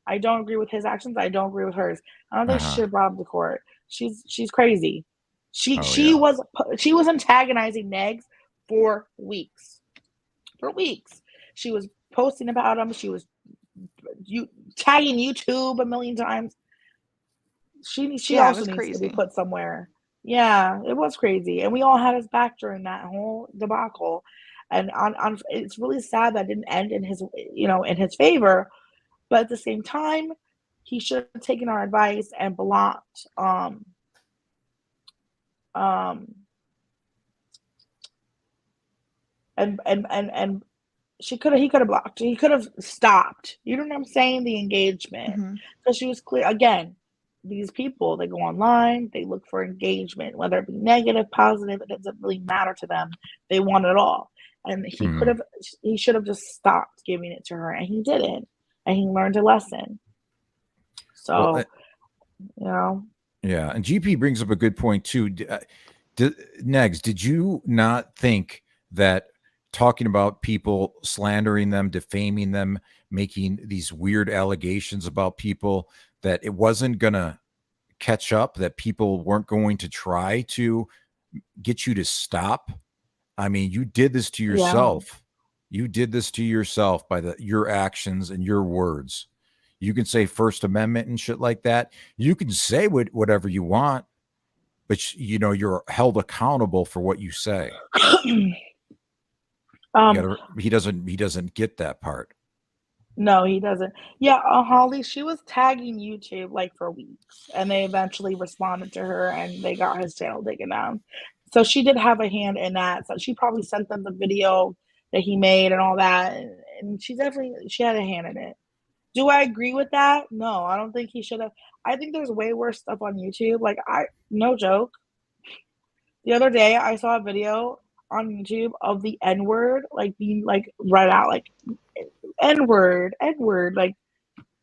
I don't agree with his actions. I don't agree with hers. I don't think she should have brought him to court. She's crazy. She was antagonizing Negs for weeks. For weeks. She was posting about him. She was tagging YouTube a million times. She also needs to be put somewhere. Yeah, it was crazy. And we all had his back during that whole debacle. And it's really sad that it didn't end in his in his favor. But at the same time, he should have taken our advice and blocked and he could have blocked. He could have stopped. You know what I'm saying? The engagement. Because she was clear. Again, these people, they go online, they look for engagement, whether it be negative, positive, it doesn't really matter to them. They want it all. And he should have just stopped giving it to her, and he didn't. And he learned a lesson. So, Yeah. And GP brings up a good point too. Negs, did you not think that talking about people, slandering them, defaming them, making these weird allegations about people, that it wasn't going to catch up, that people weren't going to try to get you to stop? I mean, you did this to yourself. Yeah. You did this to yourself by your actions and your words. You can say First Amendment and shit like that. You can say whatever you want, but you're held accountable for what you say. He doesn't get that part. No, he doesn't. Yeah, Holly, she was tagging YouTube like for weeks, and they eventually responded to her, and they got his channel taken down. So she did have a hand in that. So she probably sent them the video that he made and all that, and she had a hand in it. Do I agree with that? No, I don't think he should have. I think there's way worse stuff on YouTube. Like, no joke. The other day I saw a video on YouTube of the N-word like being like read out, like N-word, like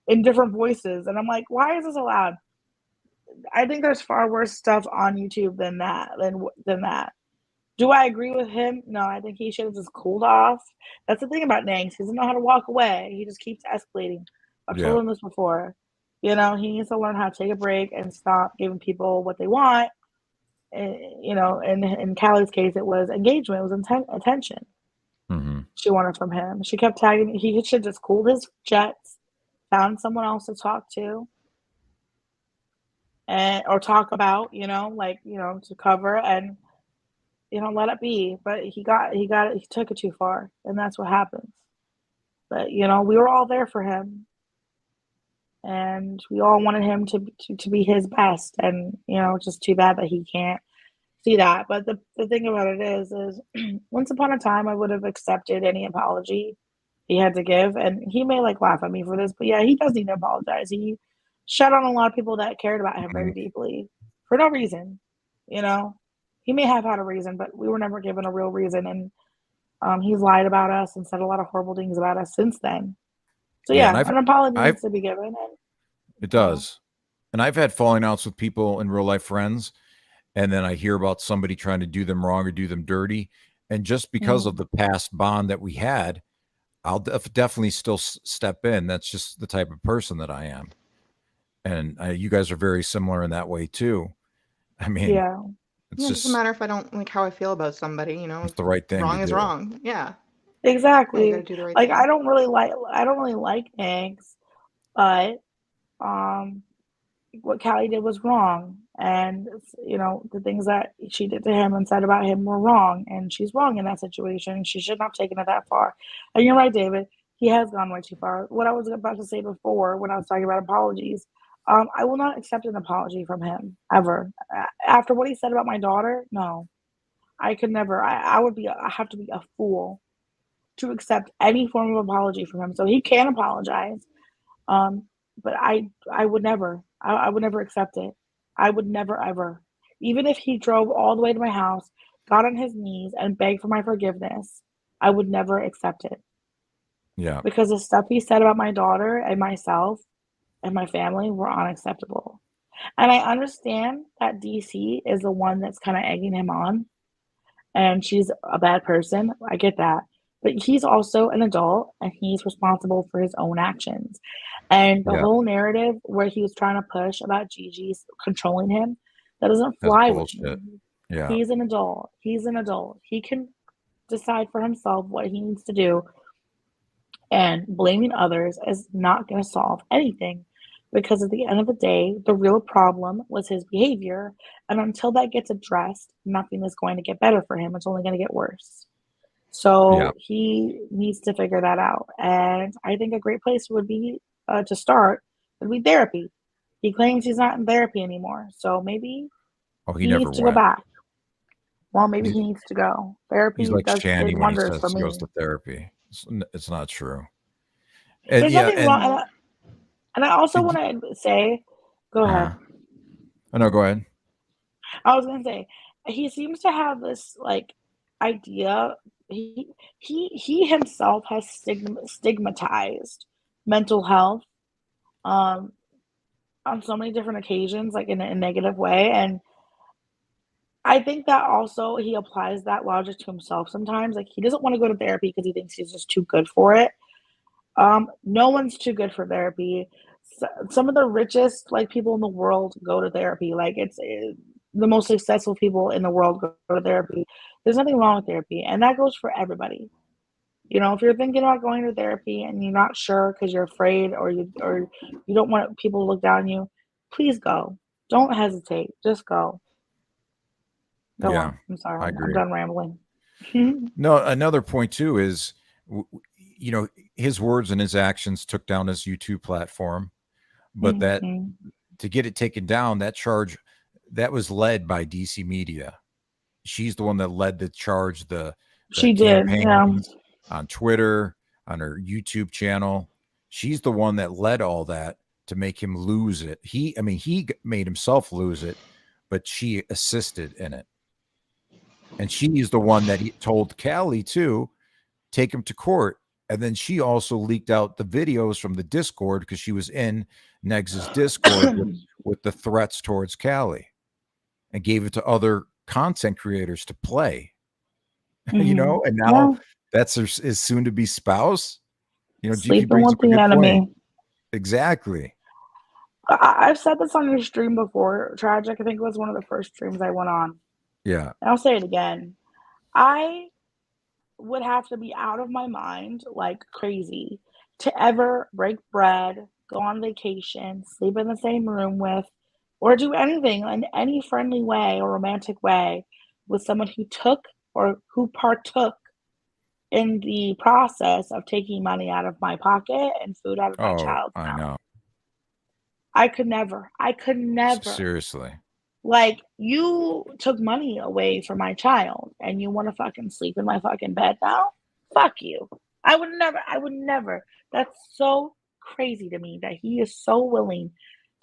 in different voices, and I'm like, why is this allowed? I think there's far worse stuff on YouTube than that. Do I agree with him? No, I think he should have just cooled off. That's the thing about Nangs. He doesn't know how to walk away. He just keeps escalating. I've told him this before. He needs to learn how to take a break and stop giving people what they want. And, in Callie's case, it was engagement. It was attention. She wanted from him. She kept tagging. He should just cooled his jets, found someone else to talk to, or talk about, to cover and, let it be. But he took it too far, and that's what happens. But we were all there for him, and we all wanted him to be his best. And it's just too bad that he can't see that. But the thing about it is once upon a time I would have accepted any apology he had to give, and he may laugh at me for this, but yeah, he does need to apologize. He shut on a lot of people that cared about him very deeply for no reason. He may have had a reason, but we were never given a real reason. And he's lied about us and said a lot of horrible things about us since then. So an apology needs to be given. It does. And I've had falling outs with people in real life friends, and then I hear about somebody trying to do them wrong or do them dirty. And just because of the past bond that we had, I'll definitely still step in. That's just the type of person that I am. And you guys are very similar in that way too. I mean, yeah. It's It just doesn't matter if I don't like how I feel about somebody, it's the right thing. Wrong to is do. wrong. Yeah. Exactly. Yeah, you gotta do the right Like thing. I don't really like eggs, but what Callie did was wrong, and the things that she did to him and said about him were wrong, and she's wrong in that situation. She shouldn't have taken it that far. And you're right, David. He has gone way too far. What I was about to say before when I was talking about apologies, I will not accept an apology from him ever. After what he said about my daughter, no, I could never. I would be. I have to be a fool to accept any form of apology from him. So he can apologize. Um, but I would never. I would never accept it. I would never ever. Even if he drove all the way to my house, got on his knees and begged for my forgiveness, I would never accept it. Yeah. Because the stuff he said about my daughter and myself and my family were unacceptable. And I understand that DC is the one that's kind of egging him on, and she's a bad person. I get that. But he's also an adult and he's responsible for his own actions. And the whole narrative where he was trying to push about Gigi's controlling him, that doesn't fly with me. Yeah. He's an adult. He's an adult. He can decide for himself what he needs to do. And blaming others is not going to solve anything, because at the end of the day, the real problem was his behavior. And until that gets addressed, nothing is going to get better for him. It's only going to get worse. So he needs to figure that out. And I think a great place would be to start would be therapy. He claims he's not in therapy anymore. So maybe he needs to go back. Well, maybe he needs to go. Therapy he's like did Shanny when he wonders says for he me. goes to therapy. It's not true. There's nothing wrong. And I also want to say, go ahead. Oh, no, go ahead. I was going to say, he seems to have this like idea. He himself has stigmatized mental health on so many different occasions, like in a negative way. And I think that also he applies that logic to himself sometimes. Like he doesn't want to go to therapy because he thinks he's just too good for it. No one's too good for therapy. Some of the richest like people in the world go to therapy. Like it's the most successful people in the world go to therapy. There's nothing wrong with therapy, and that goes for everybody. If you're thinking about going to therapy and you're not sure because you're afraid or you don't want people to look down on you, please go. Don't hesitate. Just go. Go on. I'm sorry. I'm done rambling. No, another point too is, his words and his actions took down his YouTube platform, but that to get it taken down, that charge that was led by DC Media. She's the one that led the charge. She did, yeah. On Twitter, on her YouTube channel. She's the one that led all that to make him lose it. He made himself lose it, but she assisted in it. And she's the one that he told Callie to take him to court. And then she also leaked out the videos from the Discord because she was in Negs's Discord with the threats towards Callie, and gave it to other content creators to play. And now that's his soon-to-be spouse. Sleeping with the enemy. Point. Exactly. I've said this on your stream before. Tragic, I think it was one of the first streams I went on. Yeah. And I'll say it again. I would have to be out of my mind like crazy to ever break bread, go on vacation, sleep in the same room with, or do anything in any friendly way or romantic way with someone who took or who partook in the process of taking money out of my pocket and food out of my child's mouth. I know. I could never. Seriously. Like, you took money away from my child and you want to fucking sleep in my fucking bed now? Fuck you. I would never. That's so crazy to me that he is so willing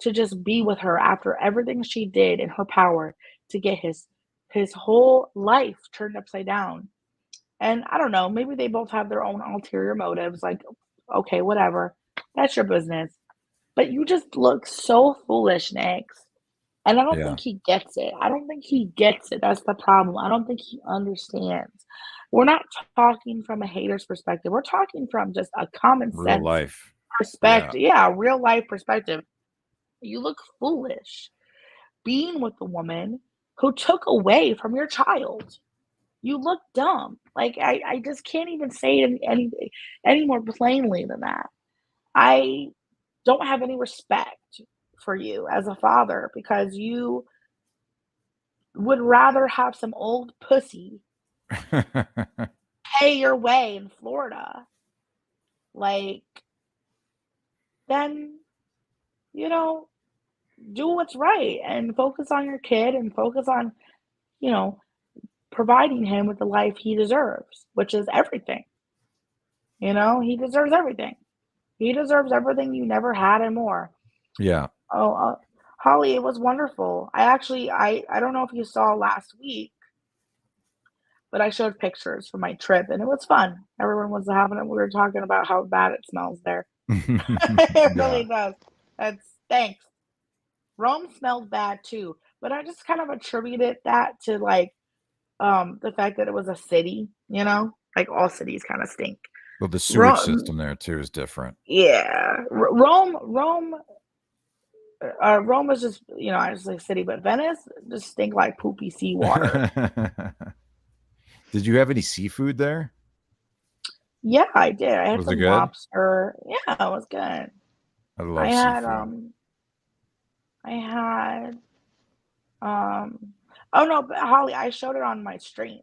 to just be with her after everything she did in her power to get his whole life turned upside down. And I don't know, maybe they both have their own ulterior motives. Like, okay, whatever. That's your business. But you just look so foolish, Negs. And I don't think he gets it. That's the problem. I don't think he understands. We're not talking from a hater's perspective. We're talking from just a common sense real life perspective. Yeah, real life perspective. You look foolish. being with the woman who took away from your child. You look dumb. Like, I just can't even say it any more plainly than that. I don't have any respect for you as a father because you would rather have some old pussy pay your way in Florida. Like, then, you know, do what's right and focus on your kid and focus on, you know, providing him with the life he deserves, which is everything. You know, he deserves everything. He deserves everything you never had and more. Yeah. Oh, Holly, it was wonderful. I don't know if you saw last week, but I showed pictures from my trip and it was fun. Everyone was having it. We were talking about how bad it smells there. It really does. Thanks. Rome smelled bad too, but I just kind of attributed that to like the fact that it was a city, you know, like all cities kind of stink. Well, the sewage system there too is different. Yeah, Rome is just, you know, I just like city, but Venice just stink like poopy seawater. Did you have any seafood there? Yeah, I did. I had some good? lobster. Yeah, it was good. I love seafood. I had oh no, but Holly, I showed it on my stream.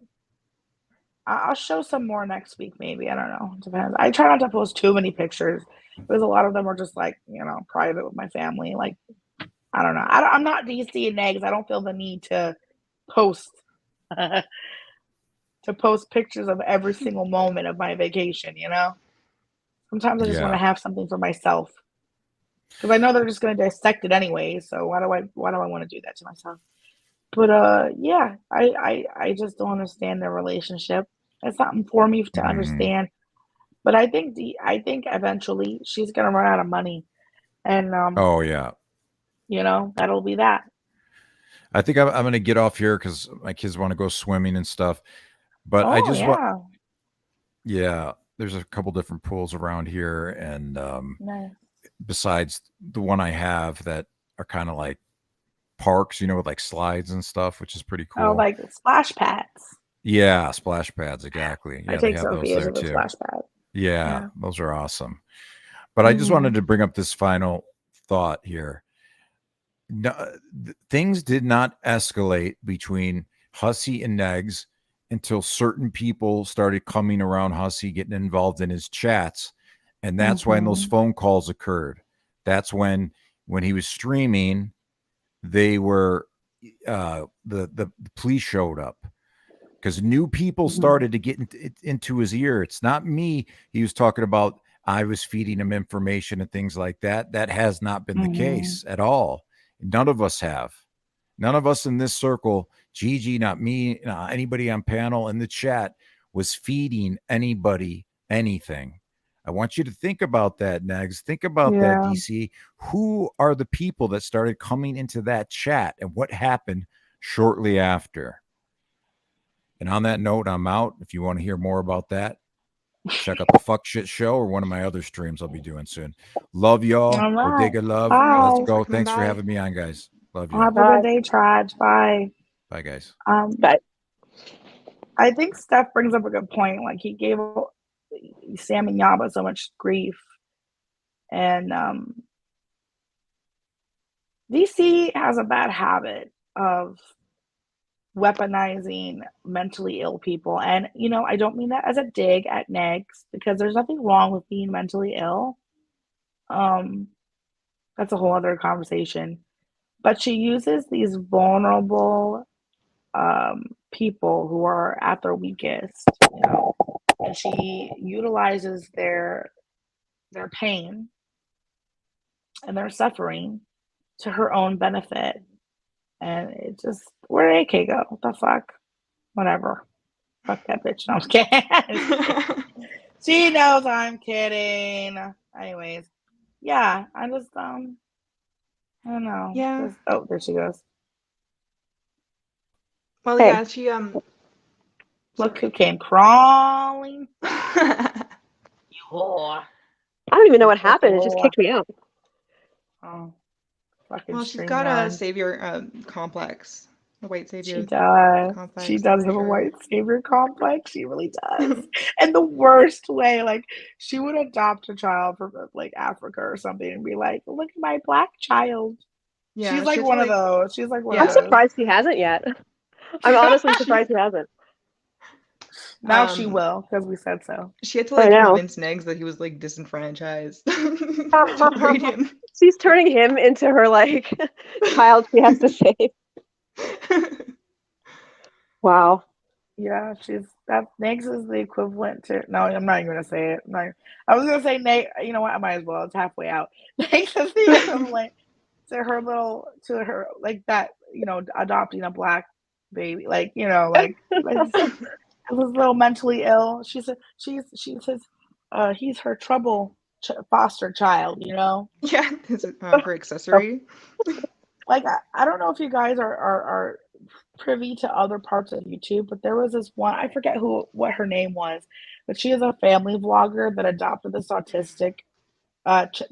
I'll show some more next week, maybe. I don't know. It depends. I try not to post too many pictures because a lot of them are just like, you know, private with my family. Like, I don't know. I'm not DC and eggs. I don't feel the need to post pictures of every single moment of my vacation, you know? Sometimes I just want to have something for myself. Because I know they're just going to dissect it anyway, so why do I want to do that to myself? But yeah, I just don't understand their relationship. It's something for me to understand. But I think eventually she's gonna run out of money, and oh yeah, you know, that'll be that. I think I'm gonna get off here because my kids want to go swimming and stuff. But I just want, yeah, there's a couple different pools around here, and nice. Besides the one I have that are kind of like parks, you know, with like slides and stuff, which is pretty cool. Oh, like splash pads. Yeah, splash pads, exactly. Yeah, they have those there too. Splash pad. Yeah, those are awesome. But I just wanted to bring up this final thought here. No, things did not escalate between Hussey and Negs until certain people started coming around Hussey, getting involved in his chats, and that's when those phone calls occurred. That's when he was streaming, they were the police showed up because new people started to get into his ear. It's not me. He was talking about I was feeding him information and things like that. That has not been the case at all. None of us have. None of us in this circle, Gigi, not me, anybody on panel in the chat was feeding anybody anything. I want you to think about that, Negs. Think about that, DC. Who are the people that started coming into that chat and what happened shortly after? And on that note, I'm out. If you want to hear more about that, check out the Fuck Shit Show or one of my other streams I'll be doing soon. Love y'all. Bodega love. Bye. Let's go. Thanks for having me on, guys. Love you. Have a good day, Traj. Bye. Bye, guys. Bye. I think Steph brings up a good point. Like, he gave Sam and Yaba so much grief, and DC has a bad habit of weaponizing mentally ill people. And, you know, I don't mean that as a dig at Negs, because there's nothing wrong with being mentally ill. That's a whole other conversation. But she uses these vulnerable people who are at their weakest, you know, and she utilizes their pain and their suffering to her own benefit. And it just, where'd AK go? What the fuck? Whatever. Fuck that bitch. No, I'm kidding. She knows I'm kidding. Anyways, yeah, I just, I don't know. Yeah. Just, oh, there she goes. Well, yeah, she, Look who came crawling. You whore. I don't even know what happened. It just kicked me out. Oh. fucking well, she's got a savior complex. The white savior she does. complex. She does have a white savior complex. She really does. And the worst way, like, she would adopt a child from like Africa or something and be like, "Look at my black child." Yeah, she's like one of those. She's like one I'm of those. surprised he hasn't yet. I'm honestly surprised he hasn't. Now she will, because we said so. She had to like convince Negs that he was like disenfranchised. Tolerate him. She's turning him into her like child she has to save. Wow. Yeah, Negs is the equivalent to. No, I'm not even gonna say it. I was gonna say Nate. You know what? I might as well. It's halfway out. Negs is the equivalent to her like that. You know, adopting a black baby. Like, you know, like this little mentally ill. She says he's her trouble foster child. You know. Yeah, is it her accessory? Like I don't know if you guys are privy to other parts of YouTube, but there was this one, I forget what her name was, but she is a family vlogger that adopted this autistic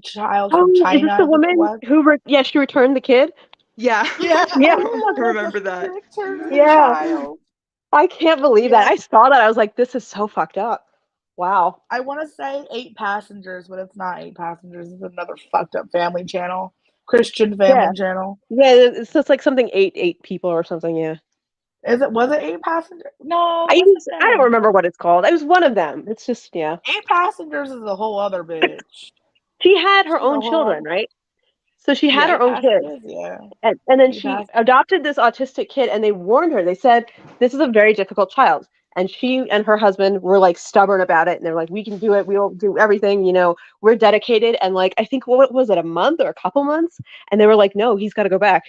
child from China. Is this the woman who she returned the kid? Yeah. Yeah. I remember that. Yeah. I can't believe that. I saw that. I was like, this is so fucked up. Wow. I want to say 8 Passengers, but it's not 8 Passengers. It's another fucked up family channel. Christian family channel. Yeah, it's just like something 8 people or something, yeah. Was it 8 Passengers? No. I don't remember what it's called. It was one of them. It's just, 8 Passengers is a whole other bitch. She had her own children, right? So she had her own kids. And then she adopted this autistic kid, and they warned her. They said, this is a very difficult child. And she and her husband were like stubborn about it. And they're like, we can do it. We'll do everything. You know, we're dedicated. And like, I think, what was it, a month or a couple months? And they were like, no, he's got to go back.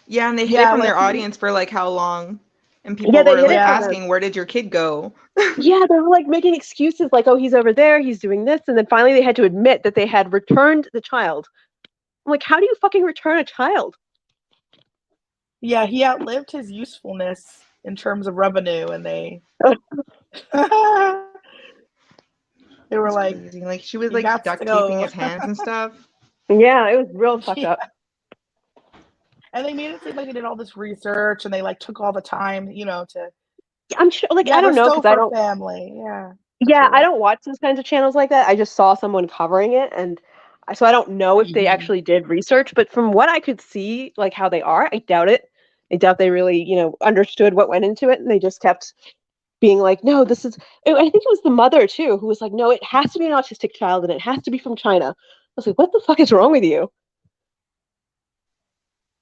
Yeah, and they hid it from their audience for like how long? And people were like asking, where did your kid go? Yeah, they were like making excuses like, oh, he's over there, he's doing this. And then finally they had to admit that they had returned the child. I'm like, how do you fucking return a child? Yeah, he outlived his usefulness in terms of revenue, and they they were like she was like duct taping his hands and stuff. Yeah, it was real fucked up. And they made it seem like they did all this research, and they like took all the time, you know, to. I'm sure, like, I don't know, because I don't. Family, yeah. Yeah, I don't watch those kinds of channels like that. I just saw someone covering it, and so I don't know if they actually did research. But from what I could see, like how they are, I doubt it. I doubt they really, you know, understood what went into it, and they just kept being like, no, this is. I think it was the mother too, who was like, no, it has to be an autistic child, and it has to be from China. I was like, what the fuck is wrong with you?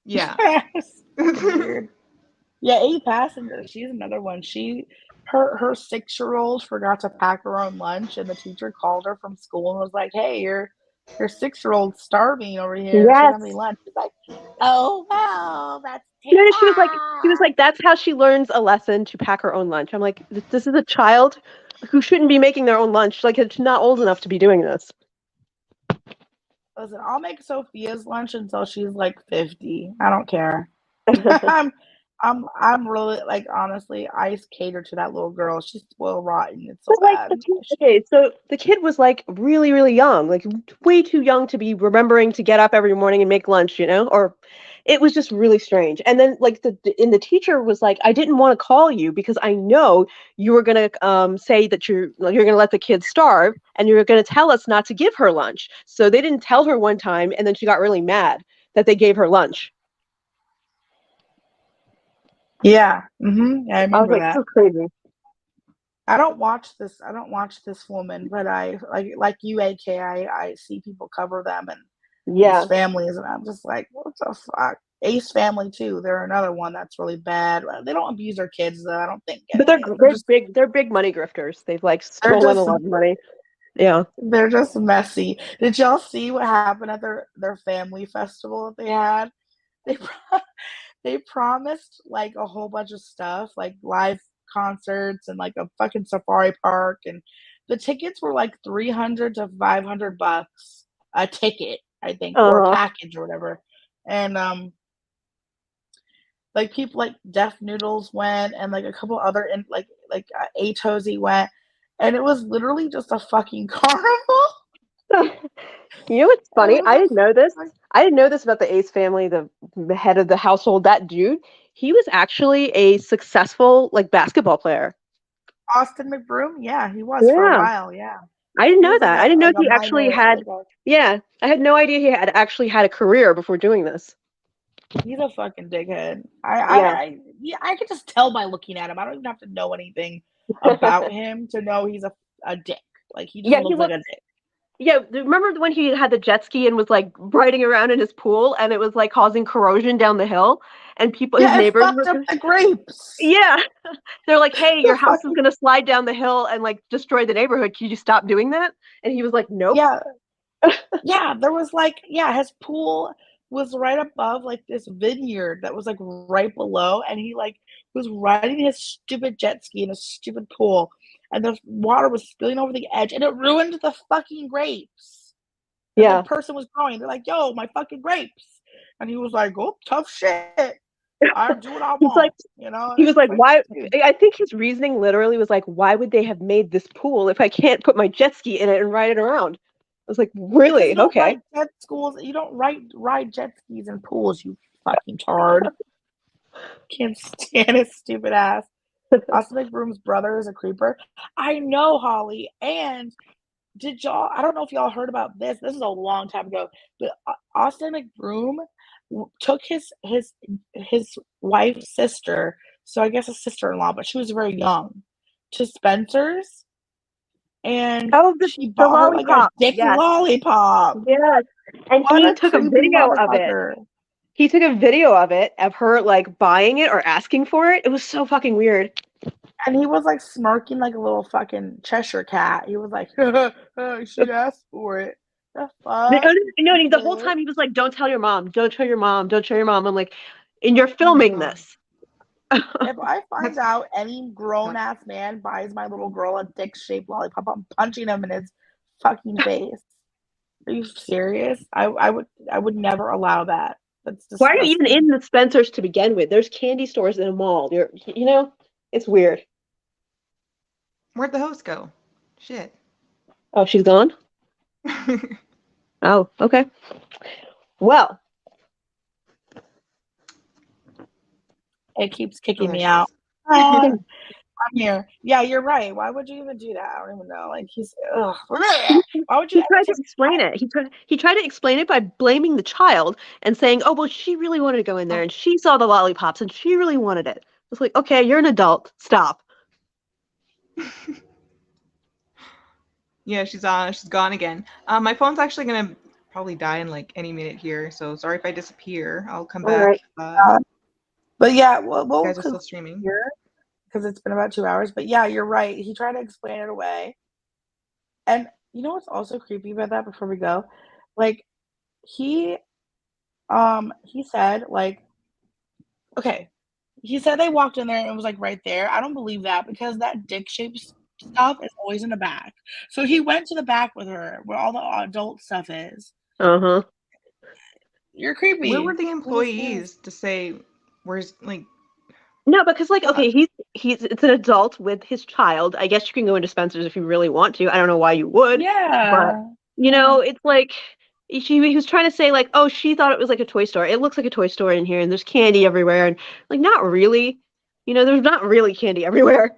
Yeah. Weird. Yeah, 8 Passengers. She's another one. Her 6-year-old forgot to pack her own lunch, and the teacher called her from school and was like, "Hey, your 6-year-old starving over here. She doesn't have any lunch." She's like, "Oh wow, that's." You know, she was like, that's how she learns a lesson, to pack her own lunch. I'm like, this is a child who shouldn't be making their own lunch. Like, it's not old enough to be doing this. Listen, I'll make Sophia's lunch until she's like 50. I don't care. I'm really, like, honestly, I cater to that little girl. She's spoiled rotten. It's so bad. Okay, so the kid was like really, really young, like way too young to be remembering to get up every morning and make lunch, you know, or it was just really strange. And then like the teacher was like, I didn't want to call you because I know you were going to say that you're going to let the kid starve, and you're going to tell us not to give her lunch. So they didn't tell her one time, and then she got really mad that they gave her lunch. Yeah. Mm-hmm. I remember I was like, that. so crazy. I don't watch this woman, but I like you, AK. I see people cover them and these families, and I'm just like, what the fuck? Ace Family too. They're another one that's really bad. They don't abuse their kids though. I don't think. But they're big money grifters. They've like stolen a lot of money. Yeah. They're just messy. Did y'all see what happened at their family festival that they had? They promised like a whole bunch of stuff, like live concerts and like a fucking safari park, and the tickets were like $300 to $500 a ticket, I think, or a package or whatever. And like people like Deaf Noodles went, and like a couple other like Atozy went, and it was literally just a fucking carnival. You know what's funny? I didn't know this. I didn't know this about the Ace family, the head of the household. That dude, he was actually a successful like basketball player. Austin McBroom, yeah, he was for a while, yeah. I didn't know was that. like I didn't know like he actually had. Yeah, I had no idea he had actually had a career before doing this. He's a fucking dickhead. I could just tell by looking at him. I don't even have to know anything about him to know he's a dick. Like he just looks like a dick. Yeah, remember when he had the jet ski and was like riding around in his pool and it was like causing corrosion down the hill and people, his neighbors fucked up the grapes. Yeah, they're like, "Hey, your house is gonna slide down the hill and like destroy the neighborhood. Can you stop doing that?" And he was like, "Nope." Yeah, yeah. There was like, his pool was right above like this vineyard that was like right below, and he like was riding his stupid jet ski in a stupid pool, and the water was spilling over the edge, and it ruined the fucking grapes. And the person was growing. They're like, "Yo, my fucking grapes," and he was like, "Oh, tough shit. I do what I want." Like, you know. He was like, "Why?" I think his reasoning literally was like, "Why would they have made this pool if I can't put my jet ski in it and ride it around?" I was like, "Really? Okay." You don't ride jet skis in pools, you fucking tard. Can't stand his stupid ass. Austin McBroom's brother is a creeper. I know, Holly. And did y'all? I don't know if y'all heard about this. This is a long time ago. But Austin McBroom took his wife's sister, so I guess a sister-in-law, but she was very young, to Spencer's. And she bought her like a dick lollipop. Yes. And he took a video of it. He took a video of it, of her like buying it or asking for it. It was so fucking weird. And he was like smirking like a little fucking Cheshire cat. He was like, I should ask for it. The fuck? No, the whole time he was like, "Don't tell your mom. Don't tell your mom. Don't tell your mom." I'm like, and you're filming this. If I find out any grown-ass man buys my little girl a dick-shaped lollipop, I'm punching him in his fucking face. Are you serious? I would never allow that. That's disgusting. Why are you even in the Spencer's to begin with? There's candy stores in a mall. It's weird. Where'd the host go? Shit. Oh, she's gone? Oh, okay. Well. It keeps kicking me out. I'm here. Yeah, you're right. Why would you even do that? I don't even know. Like why would you? He tried to explain it. He tried to explain it by blaming the child and saying, "Oh, well, she really wanted to go in there, and she saw the lollipops, and she really wanted it." It's like, okay, you're an adult. Stop. Yeah, she's gone again. My phone's actually gonna probably die in like any minute here, so sorry if I disappear. I'll come back. Right. But yeah, we'll you guys are still streaming because it's been about 2 hours. But yeah, you're right. He tried to explain it away. And you know what's also creepy about that? Before we go, like he said like, okay, he said they walked in there and it was like right there. I don't believe that because that dick-shaped stuff is always in the back. So he went to the back with her where all the adult stuff is. Uh-huh. You're creepy. Where were the employees to say where's like? No, because like, okay, it's an adult with his child. I guess you can go into Spencer's if you really want to. I don't know why you would. Yeah. But it's like he was trying to say like, oh, she thought it was like a toy store. It looks like a toy store in here, and there's candy everywhere, and like not really. There's not really candy everywhere.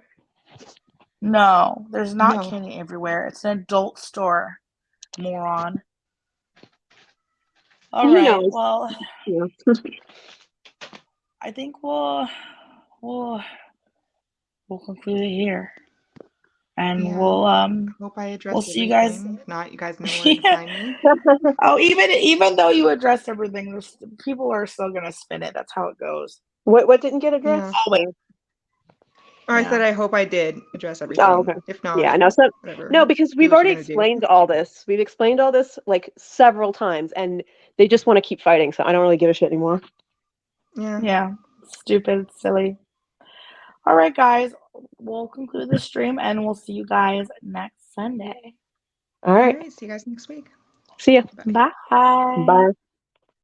No, there's not candy everywhere. It's an adult store, moron. All right. Well, I think we'll conclude it here, and we'll hope I addressed. We'll see you guys. If not, you guys know where to find me. Oh, even though you addressed everything, people are still gonna spin it. That's how it goes. What didn't get addressed? Oh wait. Or I said I hope I did address everything. Oh, okay. If not, no, because we've already explained all this. We've explained all this like several times, and they just want to keep fighting. So I don't really give a shit anymore. Yeah. Stupid, silly. All right, guys. We'll conclude the stream, and we'll see you guys next Sunday. All right. See you guys next week. See ya. Bye. Bye.